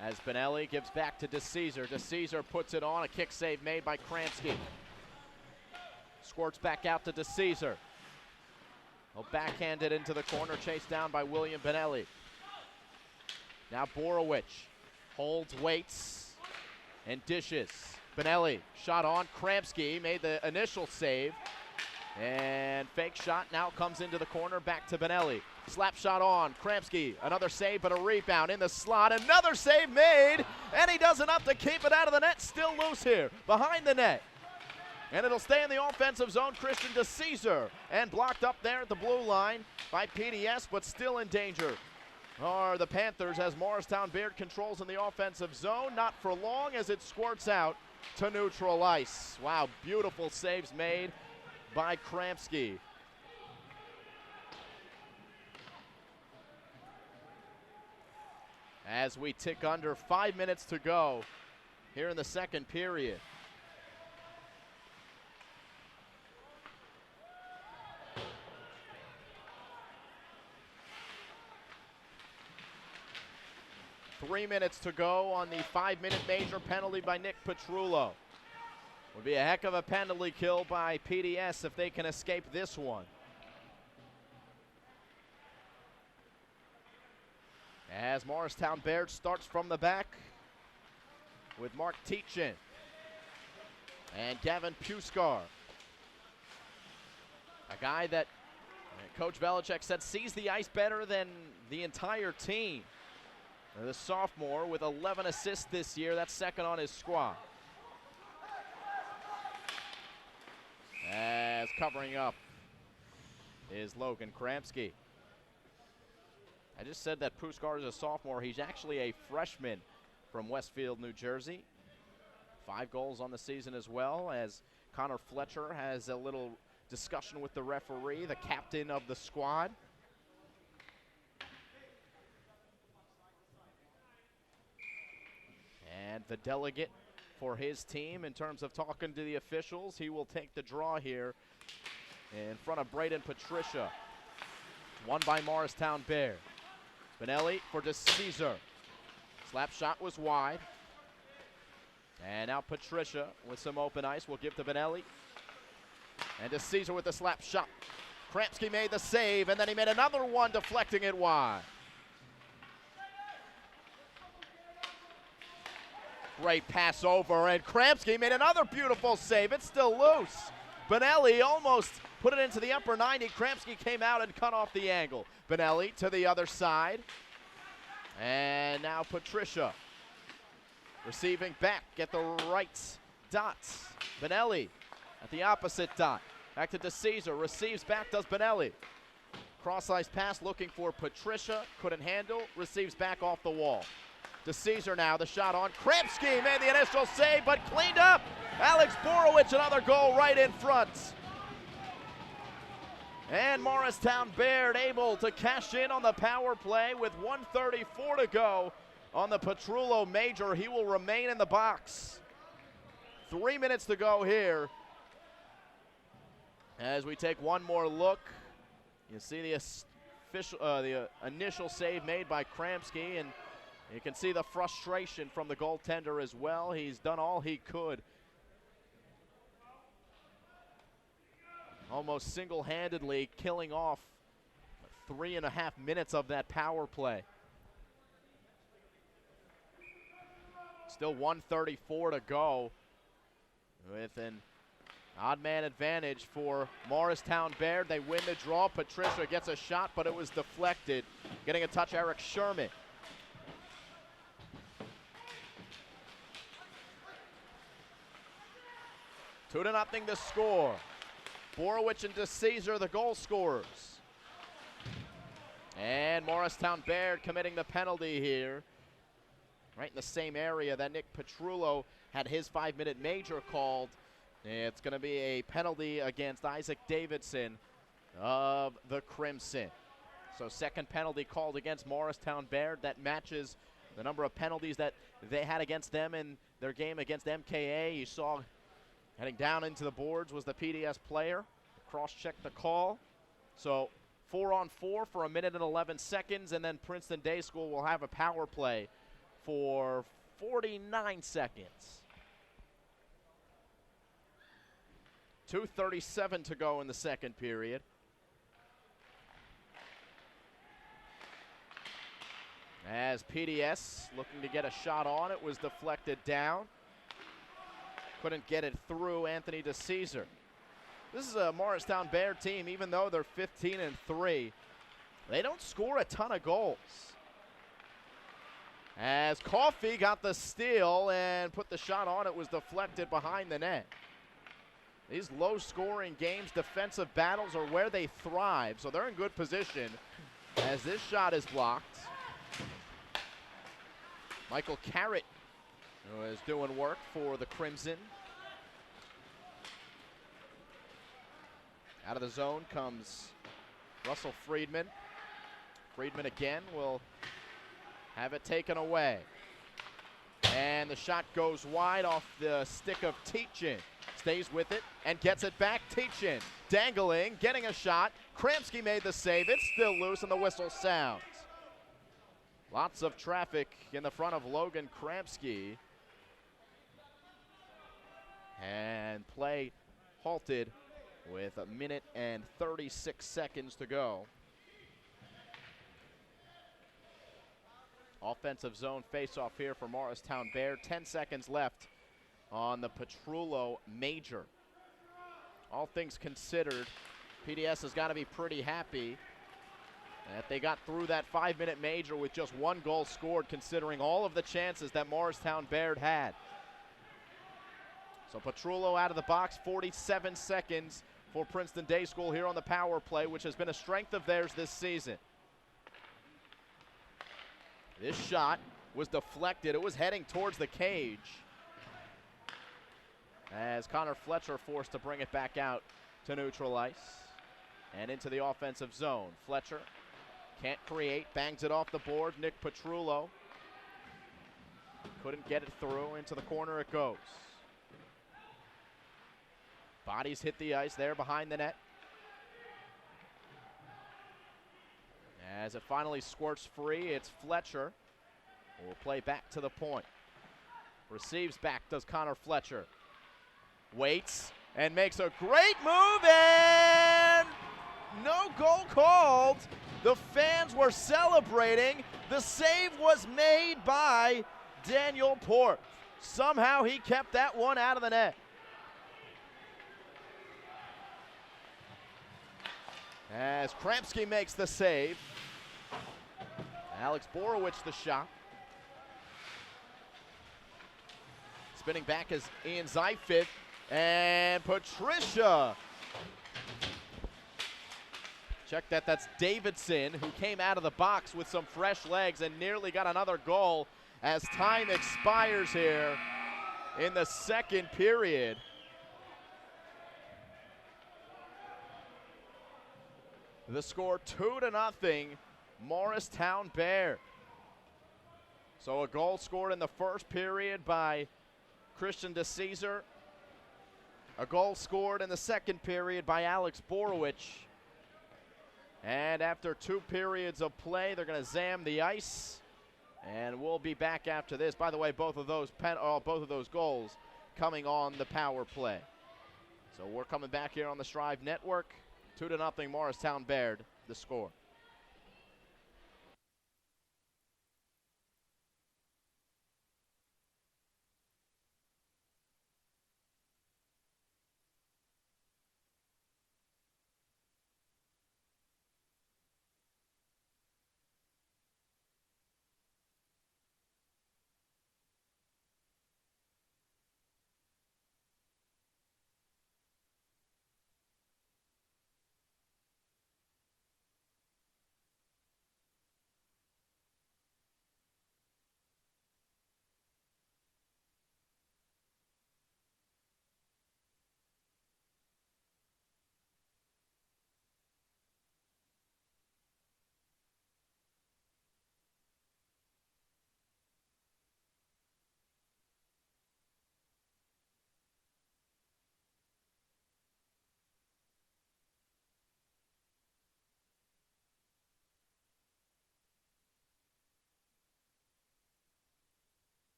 As Benelli gives back to DeCesar. DeCesar puts it on, a kick save made by Kramsky. Squirts back out to DeCesar. Well, backhanded into the corner, chased down by William Benelli. Now Borowicz holds, waits, and dishes. Benelli, shot on. Kramsky made the initial save. And fake shot now comes into the corner, back to Benelli. Slap shot on. Kramsky, another save, but a rebound in the slot. Another save made, and he does enough to keep it out of the net. Still loose here, behind the net. And it'll stay in the offensive zone. Christian DeCesar, and blocked up there at the blue line by PDS, but still in danger are the Panthers, as Morristown-Beard controls in the offensive zone. Not for long, as it squirts out to neutral ice. Wow, beautiful saves made by Kramsky. As we tick under 5 minutes to go here in the second period. 3 minutes to go on the 5-minute major penalty by Nick Petrullo. Would be a heck of a penalty kill by PDS if they can escape this one. As Morristown-Beard starts from the back with Mark Teachin and Gavin Puskar. A guy that Coach Belichick said sees the ice better than the entire team. The sophomore with 11 assists this year. That's second on his squad. As covering up is Logan Kramsky. I just said that Puskar is a sophomore. He's actually a freshman from Westfield, New Jersey. 5 goals on the season as well, as Connor Fletcher has a little discussion with the referee, the captain of the squad. And the delegate for his team in terms of talking to the officials, he will take the draw here in front of Braden Patricia. Won by Morristown-Beard. Benelli for DeCesar. Slap shot was wide. And now Patricia with some open ice will give to Benelli. And DeCesar with the slap shot. Kramsky made the save, and then he made another one, deflecting it wide. Great pass over, and Kramsky made another beautiful save. It's still loose. Benelli almost put it into the upper 90. Kramsky came out and cut off the angle. Benelli to the other side. And now Patricia receiving back at the right dots. Benelli at the opposite dot. Back to DeCesar, receives back, does Benelli. Cross-ice pass looking for Patricia, couldn't handle, receives back off the wall. DeCesar now, the shot on. Kramsky made the initial save, but cleaned up. Alex Borowicz, another goal right in front. And Morristown-Beard able to cash in on the power play with 1:34 to go on the Petrullo major. He will remain in the box. 3 minutes to go here. As we take one more look, you see the initial save made by Kramsky, and you can see the frustration from the goaltender as well. He's done all he could. Almost single-handedly killing off 3.5 minutes of that power play. Still 1:34 to go with an odd man advantage for Morristown-Beard. They win the draw. Patricia gets a shot, but it was deflected. Getting a touch, Eric Sherman. Two to nothing to score. Borowicz and DeCesar, the goal scorers. And Morristown-Beard committing the penalty here. Right in the same area that Nick Petrullo had his 5-minute major called. It's going to be a penalty against Isaac Davidson of the Crimson. So second penalty called against Morristown-Beard. That matches the number of penalties that they had against them in their game against MKA. You saw heading down into the boards was the PDS player. Cross-check the call. So 4-on-4 for 1 minute and 11 seconds, and then Princeton Day School will have a power play for 49 seconds. 2:37 to go in the second period. As PDS looking to get a shot on, it was deflected down. Couldn't get it through Anthony DeCesar. This is a Morristown-Beard team, even though they're 15-3. They don't score a ton of goals. As Coffey got the steal and put the shot on, it was deflected behind the net. These low-scoring games, defensive battles are where they thrive, so they're in good position as this shot is blocked. Michael Carrott is doing work for the Crimson. Out of the zone comes Russell Friedman. Friedman again will have it taken away. And the shot goes wide off the stick of Teachin. Stays with it and gets it back. Teachin dangling, getting a shot. Kramsky made the save. It's still loose and the whistle sounds. Lots of traffic in the front of Logan Kramsky. And play halted with 1 minute and 36 seconds to go. Offensive zone faceoff here for Morristown-Beard. 10 seconds left on the Petrullo Major. All things considered, PDS has got to be pretty happy that they got through that 5-minute major with just 1 goal scored, considering all of the chances that Morristown-Beard had. So Petrullo out of the box, 47 seconds for Princeton Day School here on the power play, which has been a strength of theirs this season. This shot was deflected. It was heading towards the cage, as Connor Fletcher forced to bring it back out to neutral ice and into the offensive zone. Fletcher can't create, bangs it off the board. Nick Petrullo couldn't get it through. Into the corner it goes. Bodies hit the ice there behind the net. As it finally squirts free, it's Fletcher who will play back to the point. Receives back, does Connor Fletcher. Waits and makes a great move, and no goal called. The fans were celebrating. The save was made by Daniel Port. Somehow he kept that one out of the net. As Kramsky makes the save. Alex Borowicz the shot. Spinning back is Ian Zyfit. And Patricia. Check that, that's Davidson, who came out of the box with some fresh legs and nearly got another goal as time expires here in the second period. The score 2-0, Morristown-Beard. So a goal scored in the first period by Christian DeCesar. A goal scored in the second period by Alex Borowicz. And after 2 periods of play, they're going to zam the ice. And we'll be back after this. By the way, both of those goals coming on the power play. So we're coming back here on the Strive Network. 2-0 Morristown-Beard, the score.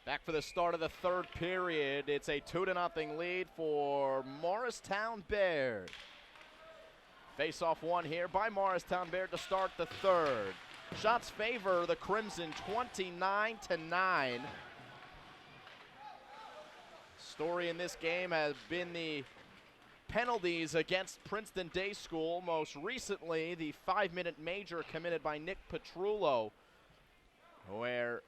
Back for the start of the third period. It's a 2-0 lead for Morristown-Beard. Face-off one here by Morristown-Beard to start the third. Shots favor the Crimson 29-9. Story in this game has been the penalties against Princeton Day School. Most recently, the 5-minute major committed by Nick Petrullo, where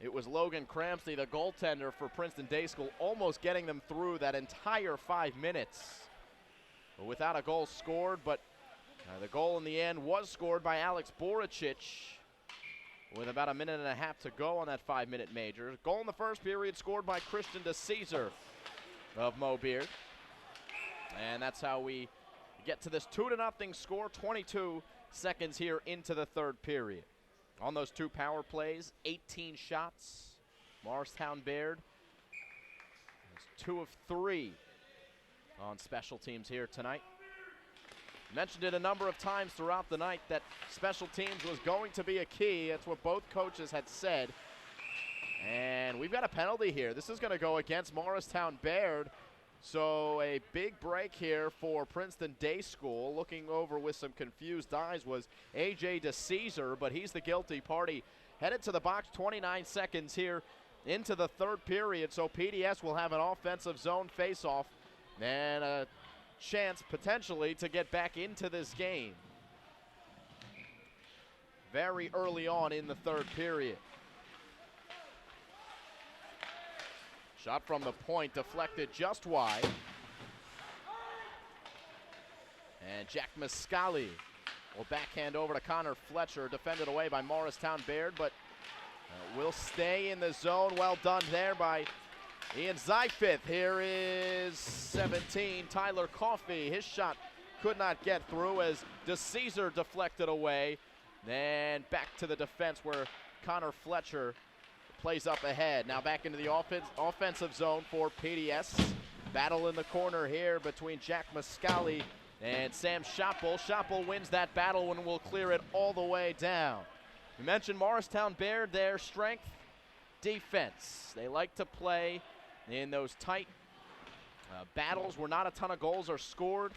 it was Logan Cramsey, the goaltender for Princeton Day School, almost getting them through that entire 5 minutes without a goal scored. But the goal in the end was scored by Alex Boricic with about a minute and a half to go on that 5-minute major. Goal in the first period scored by Christian DeCesar of Mo-Beard. And that's how we get to this 2-0 score, 22 seconds here into the third period. On those two power plays, 18 shots. Morristown-Beard is 2 of 3 on special teams here tonight. Mentioned it a number of times throughout the night that special teams was going to be a key. That's what both coaches had said. And we've got a penalty here. This is going to go against Morristown-Beard. So a big break here for Princeton Day School. Looking over with some confused eyes was A.J. DeCesar, but he's the guilty party. Headed to the box, 29 seconds here into the third period. So PDS will have an offensive zone faceoff and a chance potentially to get back into this game very early on in the third period. Shot from the point, deflected just wide. And Jack Miscali will backhand over to Connor Fletcher, defended away by Morristown-Beard, but will stay in the zone. Well done there by Ian Zyfith. Here is 17, Tyler Coffey. His shot could not get through as DeCesar deflected away. Then back to the defense where Connor Fletcher plays up ahead. Now back into the offensive zone for PDS. Battle in the corner here between Jack Miscali and Sam Schoppel. Schoppel wins that battle and will clear it all the way down. We mentioned Morristown-Beard, their strength, defense. They like to play in those tight battles where not a ton of goals are scored.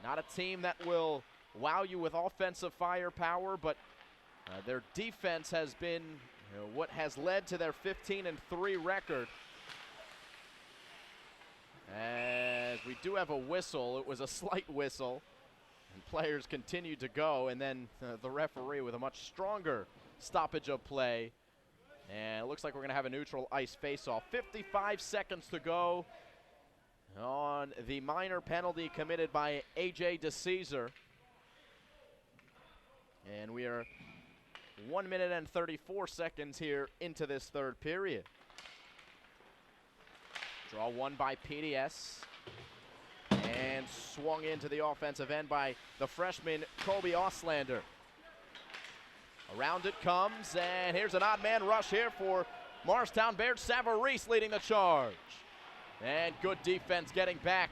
Not a team that will wow you with offensive firepower, but their defense has been what has led to their 15-3 record. As we do have a whistle, it was a slight whistle, and players continued to go, and then the referee with a much stronger stoppage of play. And it looks like we're going to have a neutral ice face-off. 55 seconds to go on the minor penalty committed by A.J. DeCesar. And we are 1 minute and 34 seconds here into this third period. Draw one by PDS. And swung into the offensive end by the freshman Colby Auslander. Around it comes, and here's an odd man rush here for Morristown-Beard. Savarese leading the charge. And good defense getting back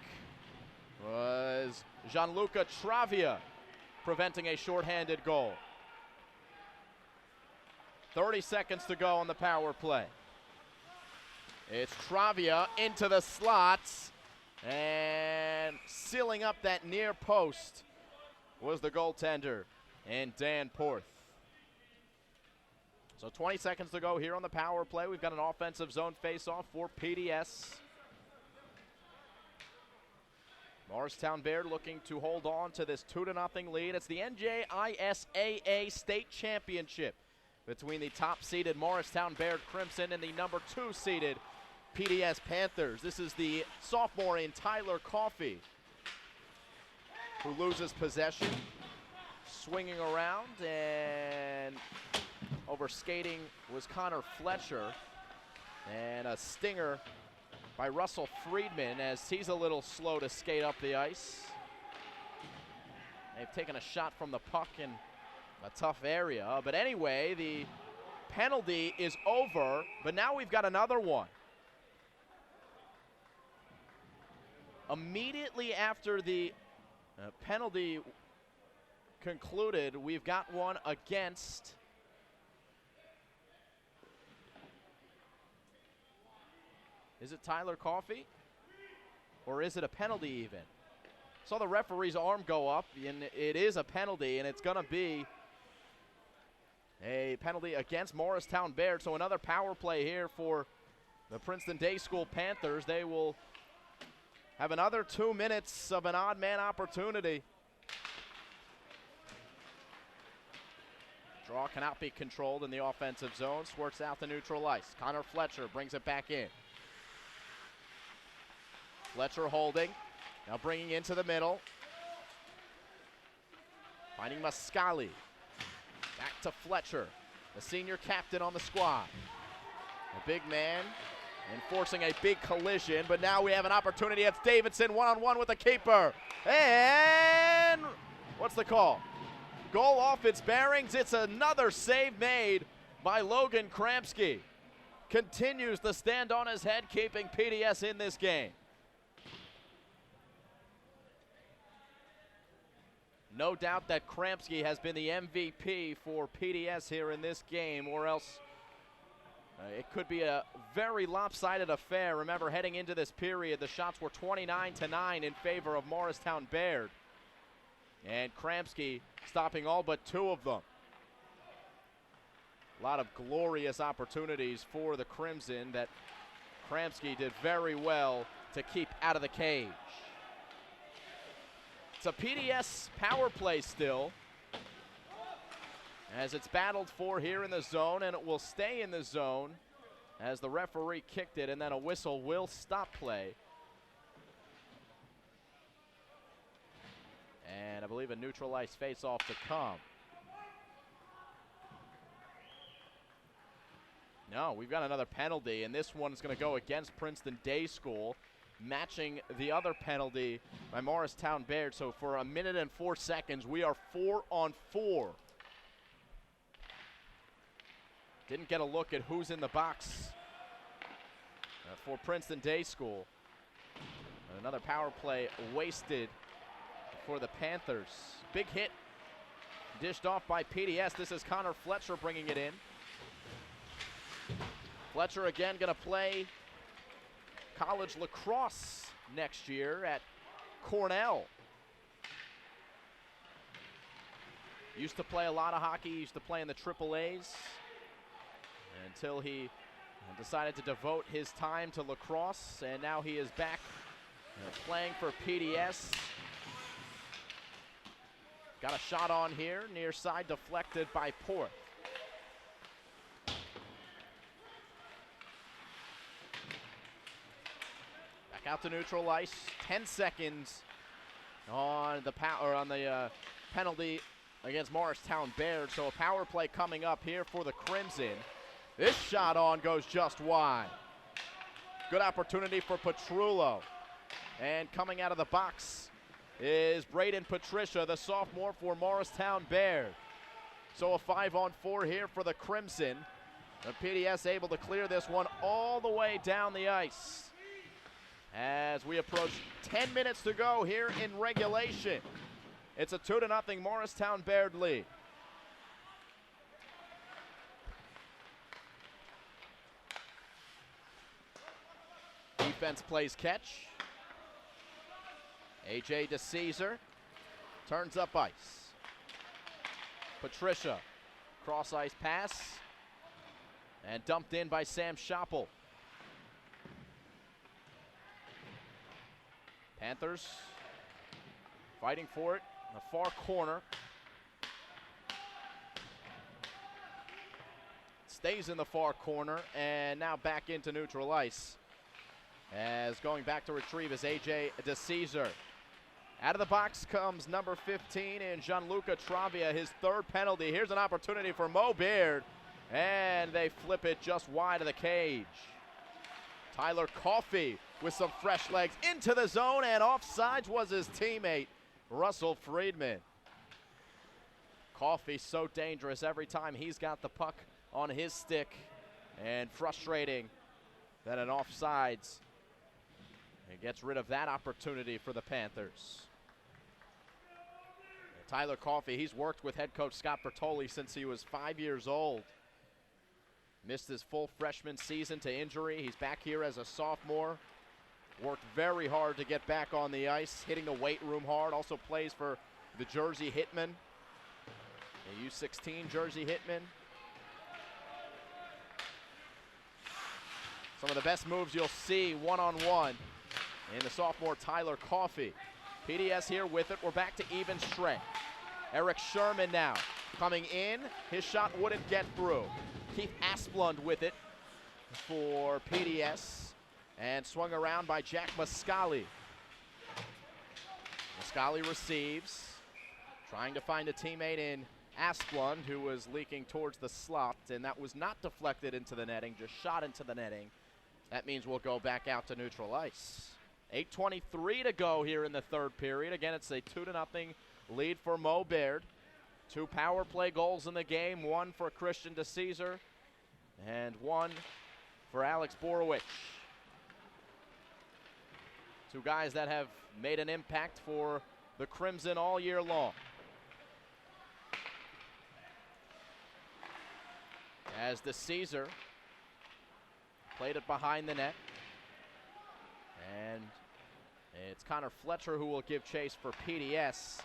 was Gianluca Travia, preventing a shorthanded goal. 30 seconds to go on the power play. It's Travia into the slots, and sealing up that near post was the goaltender and Dan Porth. So 20 seconds to go here on the power play. We've got an offensive zone face-off for PDS. Morristown-Beard looking to hold on to this 2-0 lead. It's the NJISAA State Championship between the top-seeded Morristown-Beard Crimson and the number 2-seeded PDS Panthers. This is the sophomore in Tyler Coffey, who loses possession, swinging around, and over skating was Connor Fletcher, and a stinger by Russell Friedman as he's a little slow to skate up the ice. They've taken a shot from the puck in a tough area, but anyway, the penalty is over, but now we've got another one. Immediately after the penalty concluded, we've got one against Is it Tyler Coffey? Or is it a penalty even? Saw the referee's arm go up, and it is a penalty, and it's going to be a penalty against Morristown-Beard. So another power play here for the Princeton Day School Panthers. They will have another 2 minutes of an odd man opportunity. Draw cannot be controlled in the offensive zone. Squirts out the neutral ice. Connor Fletcher brings it back in. Fletcher holding. Now bringing into the middle. Finding Mascali. Back to Fletcher, the senior captain on the squad. A big man enforcing a big collision, but now we have an opportunity. It's Davidson one-on-one with the keeper. And what's the call? Goal off its bearings. It's another save made by Logan Kramsky. Continues to stand on his head, keeping PDS in this game. No doubt that Kramsky has been the MVP for PDS here in this game, or else it could be a very lopsided affair. Remember, heading into this period, the shots were 29-9 in favor of Morristown-Beard. And Kramsky stopping all but 2 of them. A lot of glorious opportunities for the Crimson that Kramsky did very well to keep out of the cage. It's a PDS power play still, as it's battled for here in the zone, and it will stay in the zone as the referee kicked it, and then a whistle will stop play. And I believe a neutral ice face-off to come. No, we've got another penalty, and this one's going to go against Princeton Day School, matching the other penalty by Morristown-Beard. So for 1 minute and 4 seconds, we are 4-on-4. Didn't get a look at who's in the box for Princeton Day School. And another power play wasted for the Panthers. Big hit dished off by PDS. This is Connor Fletcher bringing it in. Fletcher again going to play college lacrosse next year at Cornell. Used to play a lot of hockey, used to play in the AAAs until he decided to devote his time to lacrosse, and now he is back playing for PDS. Got a shot on here, near side deflected by Porth. Back out to neutral ice. 10 seconds on the penalty against Morristown-Beard. So a power play coming up here for the Crimson. This shot on goes just wide. Good opportunity for Petrullo. And coming out of the box is Braden Patricia, the sophomore for Morristown-Beard. So a 5-on-4 here for the Crimson. The PDS able to clear this one all the way down the ice as we approach 10 minutes to go here in regulation. It's a 2-0 Morristown-Beard lead. Defense plays catch. A.J. DeCesar turns up ice. Patricia, cross ice pass, and dumped in by Sam Schoppel. Panthers fighting for it in the far corner. Stays in the far corner, and now back into neutral ice. As going back to retrieve is A.J. DeCesar. Out of the box comes number 15 in Gianluca Travia, his 3rd penalty. Here's an opportunity for Mo Beard, and they flip it just wide of the cage. Tyler Coffey with some fresh legs into the zone, and offsides was his teammate, Russell Friedman. Coffey so dangerous every time he's got the puck on his stick, and frustrating that an offsides and gets rid of that opportunity for the Panthers. Tyler Coffey, he's worked with head coach Scott Bertoli since he was 5 years old. Missed his full freshman season to injury. He's back here as a sophomore. Worked very hard to get back on the ice, hitting the weight room hard. Also plays for the Jersey Hitmen, a U16 Jersey Hitmen. Some of the best moves you'll see one-on-one in the sophomore Tyler Coffey. PDS here with it. We're back to even strength. Eric Sherman now coming in. His shot wouldn't get through. Keith Asplund with it for PDS, and swung around by Jack Muscali. Muscali receives, trying to find a teammate in Asplund, who was leaking towards the slot, and that was not deflected into the netting, just shot into the netting. That means we'll go back out to neutral ice. 8:23 to go here in the third period. Again, it's a 2-0 lead for Mo Baird. 2 power play goals in the game, 1 for Christian DeCesar and 1 for Alex Borowicz. 2 guys that have made an impact for the Crimson all year long. As DeCesar played it behind the net, and it's Connor Fletcher who will give chase for PDS.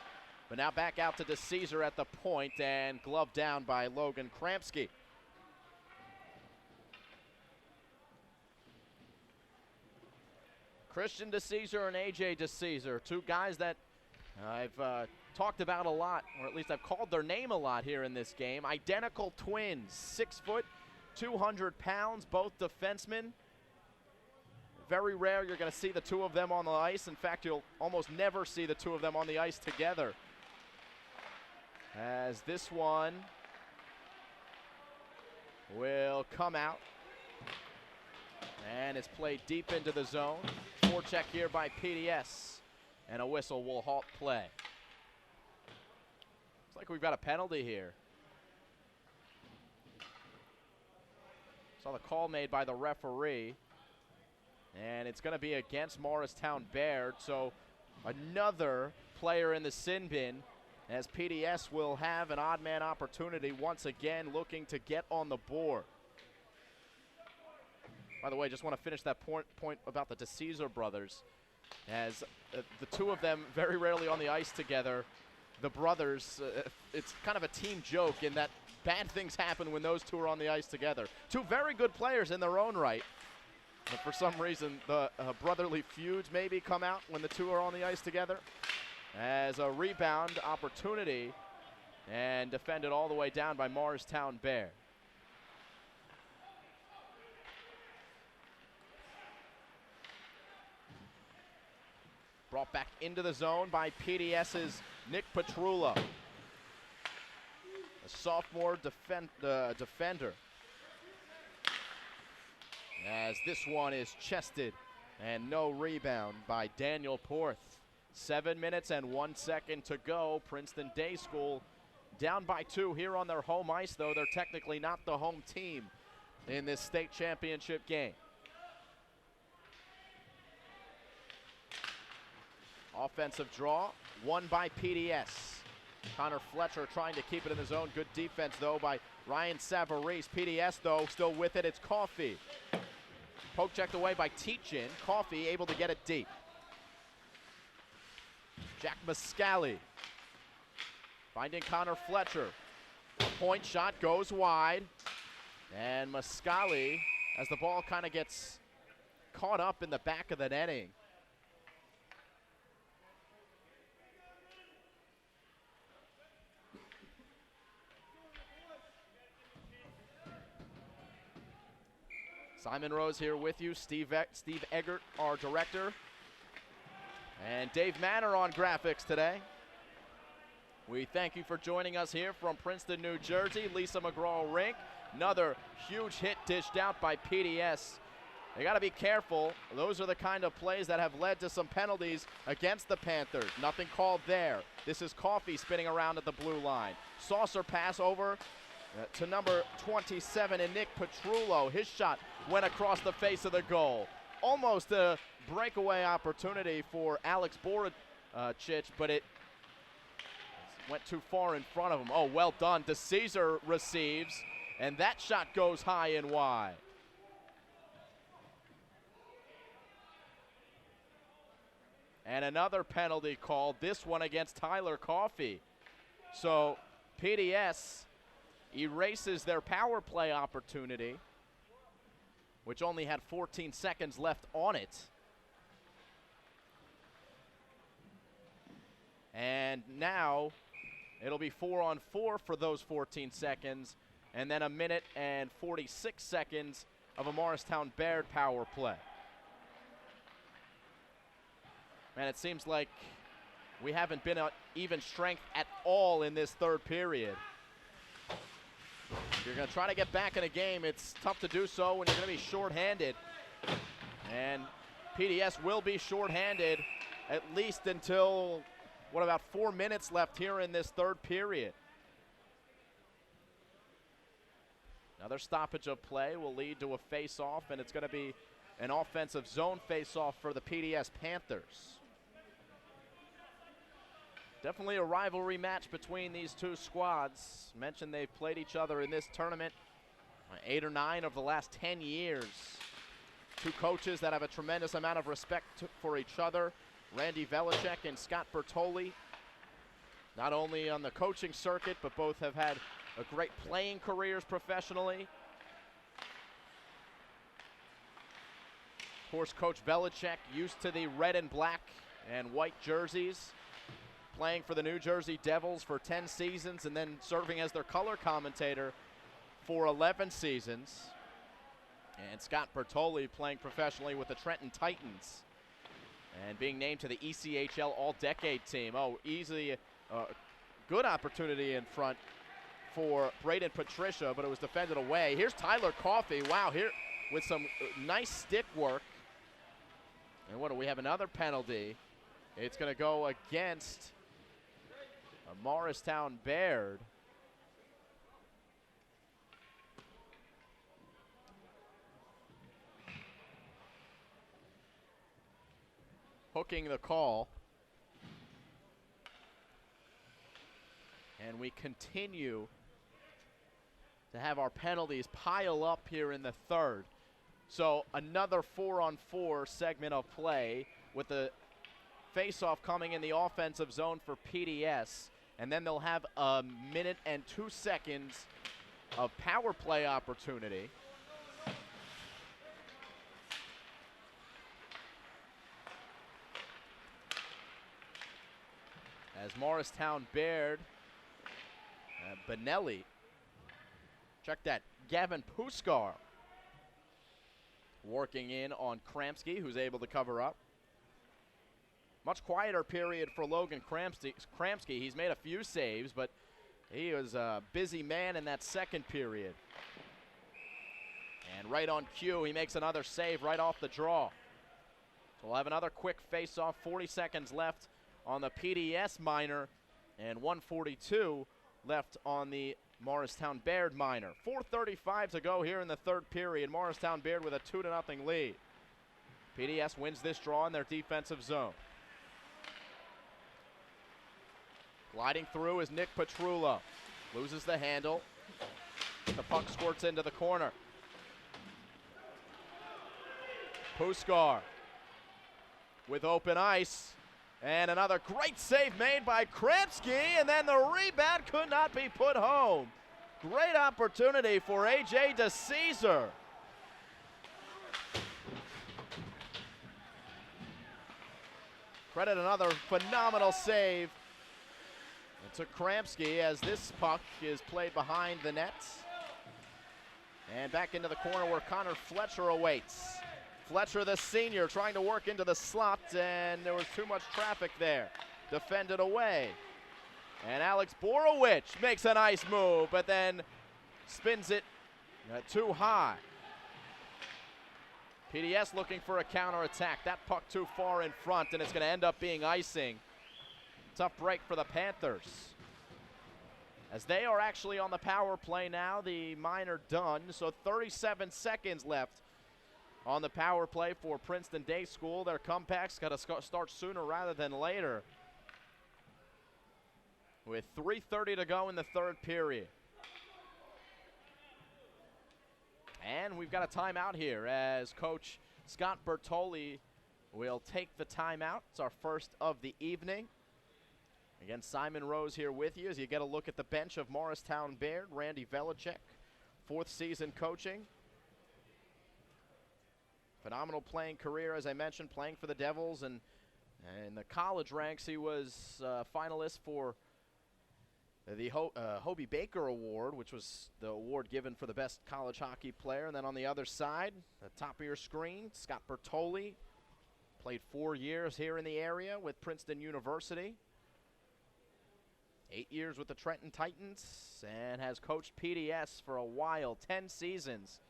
But now back out to DeCesar at the point, and gloved down by Logan Kramsky. Christian DeCesar and AJ DeCesar, 2 guys that I've talked about a lot, or at least I've called their name a lot here in this game. Identical twins, 6 foot, 200 pounds, both defensemen. Very rare you're going to see the 2 of them on the ice. In fact, you'll almost never see the 2 of them on the ice together. As this one will come out, and it's played deep into the zone. Forecheck here by PDS, and a whistle will halt play. Looks like we've got a penalty here. Saw the call made by the referee, and it's going to be against Morristown-Beard, so another player in the sin bin, as PDS will have an odd man opportunity once again, looking to get on the board. By the way, just want to finish that point about the DeCesar brothers, as the 2 of them very rarely on the ice together. The brothers, it's kind of a team joke in that bad things happen when those 2 are on the ice together. 2 very good players in their own right, but for some reason the brotherly feuds maybe come out when the 2 are on the ice together. As a rebound opportunity, and defended all the way down by Morristown-Beard. Brought back into the zone by PDS's Nick Petrullo, a sophomore defender. As this one is chested, and no rebound by Daniel Porth. 7 minutes and 1 second to go. Princeton Day School down by 2 here on their home ice, though they're technically not the home team in this state championship game. Offensive draw, won by PDS. Connor Fletcher trying to keep it in the zone. Good defense, though, by Ryan Savarese. PDS, though, still with it. It's Coffey. Poke checked away by Teachin. Coffey able to get it deep. Jack Muscali finding Connor Fletcher. A point shot goes wide. And Muscali, as the ball kind of gets caught up in the back of the netting. Simon Rose here with you. Steve Eggert, our director. And Dave Manor on graphics today. We thank you for joining us here from Princeton, New Jersey. Lisa McGraw Rink. Another huge hit dished out by PDS. They got to be careful. Those are the kind of plays that have led to some penalties against the Panthers. Nothing called there. This is Coffey spinning around at the blue line. Saucer pass over to number 27 and Nick Petrullo. His shot went across the face of the goal. Almost a breakaway opportunity for Alex Borowicz, but it went too far in front of him. Oh, well done. DeCesar receives, And that shot goes high and wide. And another penalty called, this one against Tyler Coffey. So PDS erases their power play opportunity, which only had 14 seconds left on it. And now it'll be 4-on-4 for those 14 seconds, and then a minute and 46 seconds of a Morristown-Beard power play. Man, it seems like we haven't been at even strength at all in this third period. If you're going to try to get back in a game, it's tough to do so when you're going to be shorthanded. And PDS will be shorthanded at least until, what, about 4 minutes left here in this third period. Another stoppage of play will lead to a face-off, and it's going to be an offensive zone face-off for the PDS Panthers. Definitely a rivalry match between these two squads. Mentioned they've played each other in this tournament 8 or 9 of the last 10 years. Two coaches that have a tremendous amount of respect for each other, Randy Velicek and Scott Bertoli. Not only on the coaching circuit, but both have had a great playing careers professionally. Of course, Coach Velicek used to the red and black and white jerseys, playing for the New Jersey Devils for 10 seasons and then serving as their color commentator for 11 seasons. And Scott Bertoli playing professionally with the Trenton Titans and being named to the ECHL All-Decade team. Oh, easily a good opportunity in front for Braden Patricia, but it was defended away. Here's Tyler Coffey. Wow, here with some nice stick work. And what do we have? Another penalty. It's going to go against Morristown-Beard. Hooking the call. And we continue to have our penalties pile up here in the third. So another 4-on-4 segment of play with the face-off coming in the offensive zone for PDS. And then they'll have a minute and 2 seconds of power play opportunity. As Morristown-Beard, Benelli, check that, Gavin Puskar working in on Kramsky, who's able to cover up. Much quieter period for Logan Kramsky. He's made a few saves, but he was a busy man in that second period. And right on cue, he makes another save right off the draw. So we'll have another quick face-off, 40 seconds left on the PDS minor, and 1:42 left on the Morristown-Beard minor. 4:35 to go here in the third period. Morristown-Beard with a 2-0 lead. PDS wins this draw in their defensive zone. Gliding through is Nick Petrullo. Loses the handle. The puck squirts into the corner. Puskar with open ice. And another great save made by Kramsky, and then the rebound could not be put home. Great opportunity for A.J. DeCesar. Credit another phenomenal save to Kramsky as this puck is played behind the nets. And back into the corner where Connor Fletcher awaits. Fletcher, the senior, trying to work into the slot, and there was too much traffic there. Defended away. And Alex Borowicz makes a nice move, but then spins it too high. PDS looking for a counterattack. That puck too far in front, and it's going to end up being icing. Tough break for the Panthers. As they are actually on the power play now, the minor done, so 37 seconds left on the power play for Princeton Day School. Their comeback's got to start sooner rather than later. With 3:30 to go in the third period. And we've got a timeout here as Coach Scott Bertoli will take the timeout. It's our first of the evening. Again, Simon Rose here with you as you get a look at the bench of Morristown-Beard. Randy Velichek, 4th season coaching. Phenomenal playing career, as I mentioned, playing for the Devils. And in the college ranks, he was finalist for the Hobie Baker Award, which was the award given for the best college hockey player. And then on the other side, the top of your screen, Scott Bertoli. Played 4 years here in the area with Princeton University. 8 years with the Trenton Titans and has coached PDS for a while, 10 seasons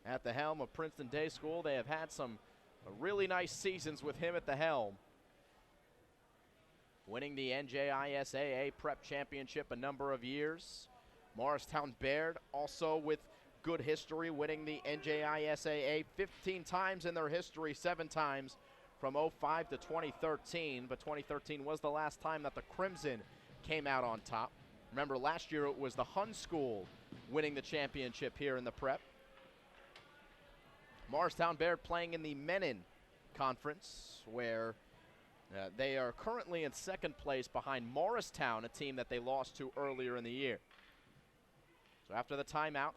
at the helm of Princeton Day School. They have had some really nice seasons with him at the helm. Winning the NJISAA Prep Championship a number of years. Morristown-Beard also with good history, winning the NJISAA 15 times in their history, 7 times from 05 to 2013. But 2013 was the last time that the Crimson came out on top. Remember, last year it was the Hun School winning the championship here in the Prep. Morristown-Beard playing in the Menin Conference, where they are currently in 2nd place behind Morristown, a team that they lost to earlier in the year. So after the timeout,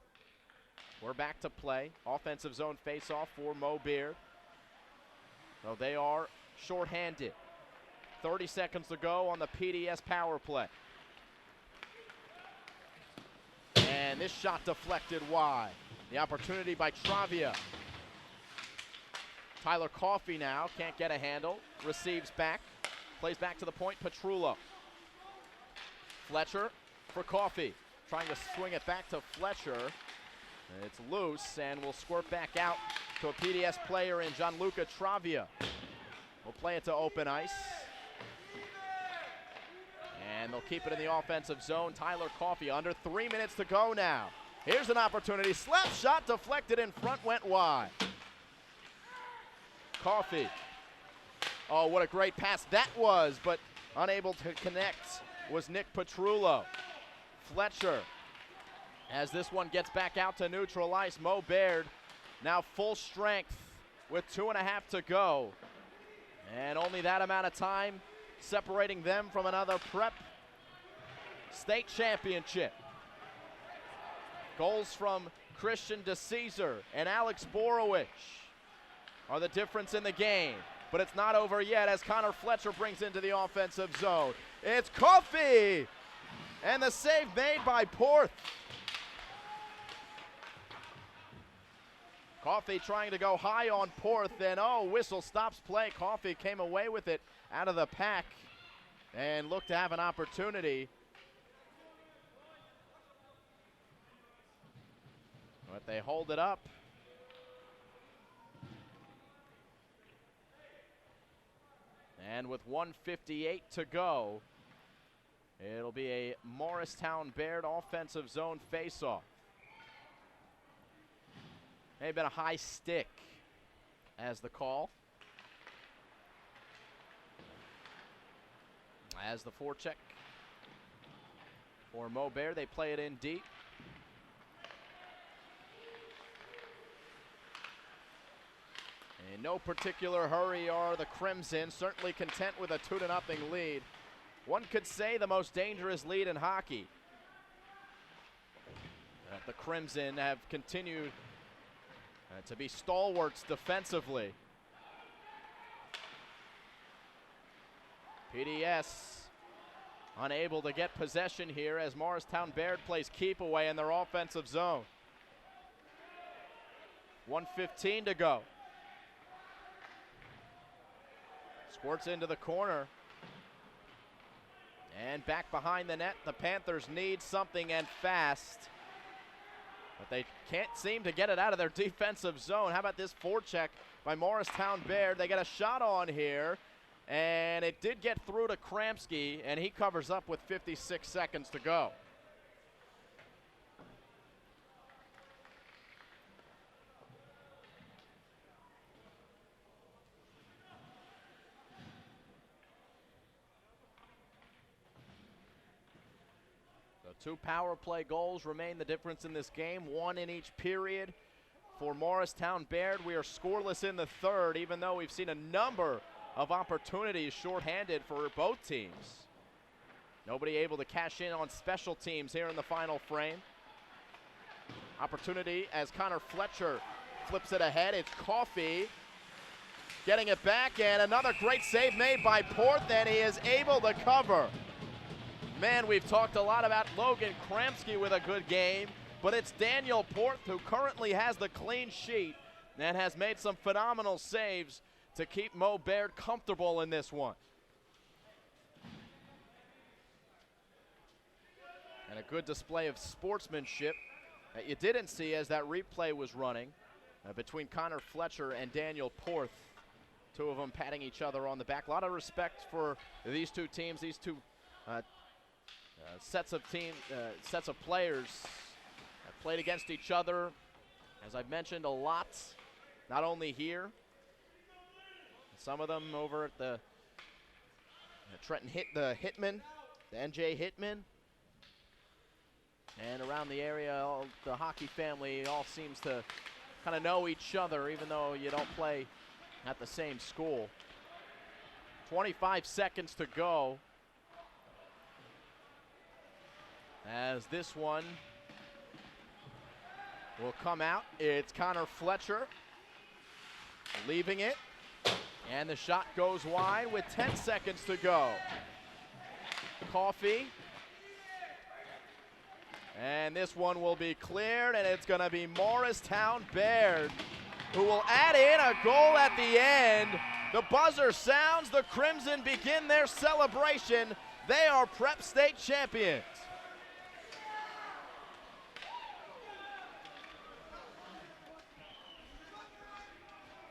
we're back to play. Offensive zone faceoff for Mo Beard. So they are shorthanded. 30 seconds to go on the PDS power play. And this shot deflected wide. The opportunity by Travia. Tyler Coffey now can't get a handle. Receives back. Plays back to the point. Petrullo. Fletcher for Coffey. Trying to swing it back to Fletcher. It's loose and will squirt back out to a PDS player in Gianluca Travia. We'll play it to open ice. And they'll keep it in the offensive zone. Tyler Coffey under 3 minutes to go now. Here's an opportunity. Slap shot deflected in front, went wide. Coffey. Oh, what a great pass that was, but unable to connect was Nick Petrullo. Fletcher, as this one gets back out to neutral ice. Mo Beard now full strength with 2.5 to go. And only that amount of time separating them from another Prep state championship. Goals from Christian DeCesar and Alex Borowich are the difference in the game. But it's not over yet as Connor Fletcher brings into the offensive zone. It's Coffey! And the save made by Porth. Coffey trying to go high on Porth, and whistle stops play. Coffey came away with it out of the pack and looked to have an opportunity. But they hold it up. And with 1:58 to go, it'll be a Morristown-Beard offensive zone faceoff. May have been a high stick as the call. As the forecheck for Mo Beard, they play it in deep. In no particular hurry are the Crimson, certainly content with a 2-0 lead. One could say the most dangerous lead in hockey. The Crimson have continued to be stalwarts defensively. PDS unable to get possession here as Morristown-Beard plays keep away in their offensive zone. 1:15 to go. Squirts into the corner. And back behind the net, the Panthers need something and fast. But they can't seem to get it out of their defensive zone. How about this forecheck by Morristown-Beard? They get a shot on here, and it did get through to Kramsky, and he covers up with 56 seconds to go. So 2 power play goals remain the difference in this game, 1 in each period. for Morristown-Beard. We are scoreless in the third, even though we've seen a number of opportunities shorthanded for both teams. Nobody able to cash in on special teams here in the final frame. Opportunity as Connor Fletcher flips it ahead. It's Coffey getting it back, and another great save made by Porth, and he is able to cover. Man, we've talked a lot about Logan Kramsky with a good game, but it's Daniel Porth who currently has the clean sheet and has made some phenomenal saves to keep Mo Baird comfortable in this one. And a good display of sportsmanship that you didn't see as that replay was running between Connor Fletcher and Daniel Porth. Two of them patting each other on the back. A lot of respect for these two teams, these two sets of players have played against each other, as I've mentioned, a lot, not only here, some of them over at the Trenton the Hitman, the NJ Hitman, and around the area, the hockey family all seems to kind of know each other, even though you don't play at the same school. 25 seconds to go as this one will come out. It's Connor Fletcher leaving it, and the shot goes wide with 10 seconds to go. Coffey, and this one will be cleared, and it's going to be Morristown-Beard who will add in a goal at the end. The buzzer sounds, the Crimson begin their celebration. They are Prep State champions.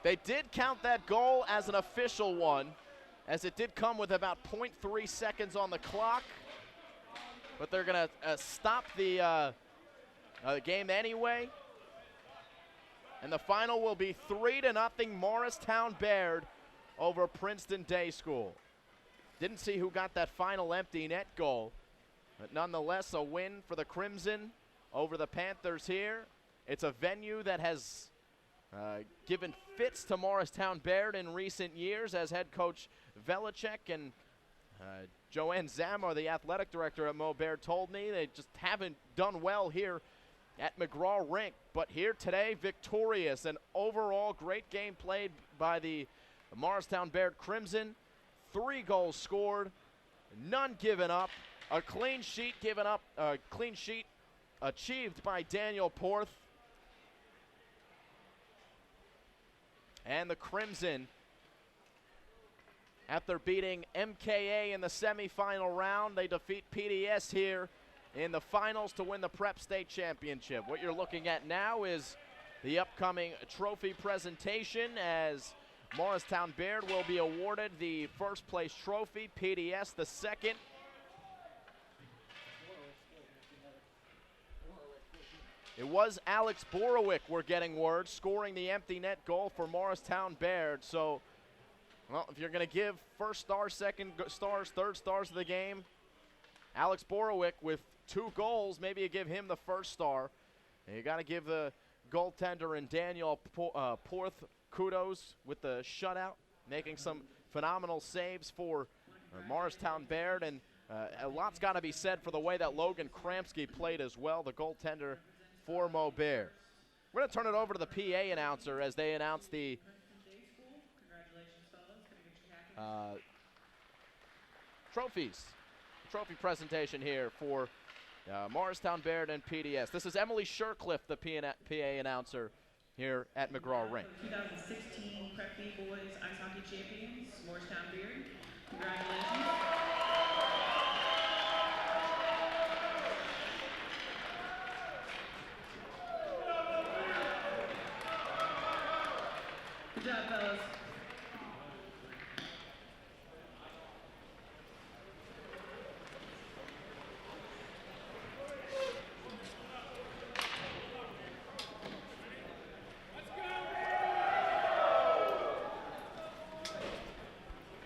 They did count that goal as an official one, as it did come with about 0.3 seconds on the clock. But they're going to stop the game anyway. And the final will be 3-0 Morristown-Beard over Princeton Day School. Didn't see who got that final empty net goal, but nonetheless a win for the Crimson over the Panthers here. It's a venue that has given fits to Morristown-Beard in recent years, as head coach Velicek and Joanne Zamar, the athletic director at Mo Baird, told me they just haven't done well here at McGraw Rink. But here today, victorious. An overall great game played by the Morristown-Beard Crimson. 3 goals scored, none given up. A clean sheet given up, clean sheet achieved by Daniel Porth. And the Crimson, after beating MKA in the semifinal round, they defeat PDS here in the finals to win the Prep State Championship. What you're looking at now is the upcoming trophy presentation, as Morristown-Beard will be awarded the first place trophy, PDS the second. It was Alex Borowick, we're getting word, scoring the empty net goal for Morristown-Beard. So, well, if you're going to give first stars, second stars, third stars of the game, Alex Borowick with 2 goals, maybe you give him the first star. And you got to give the goaltender and Daniel Porth kudos with the shutout, making some phenomenal saves for Morristown-Beard. And a lot's got to be said for the way that Logan Kramsky played as well, the goaltender for Mo Baird. We're going to turn it over to the PA announcer as they announce the trophy presentation here for Morristown-Beard and PDS. This is Emily Shercliffe, the PA announcer here at McGraw Rink.
2016 Prep B Boys Ice Hockey Champions, Morristown-Beard. Congratulations. Good job, fellas.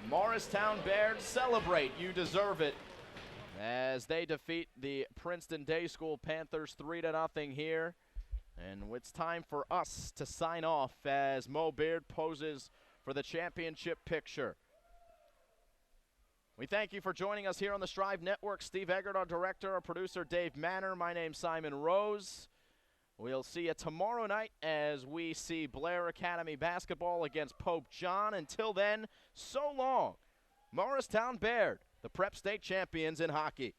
Morristown-Beard, celebrate, you deserve it, as they defeat the Princeton Day School Panthers 3-0 here And it's time for us to sign off as Mo Beard poses for the championship picture. We thank you for joining us here on the Strive Network. Steve Eggert, our director, our producer, Dave Manner. My name's Simon Rose. We'll see you tomorrow night as we see Blair Academy basketball against Pope John. Until then, so long. Morristown-Beard, the Prep State champions in hockey.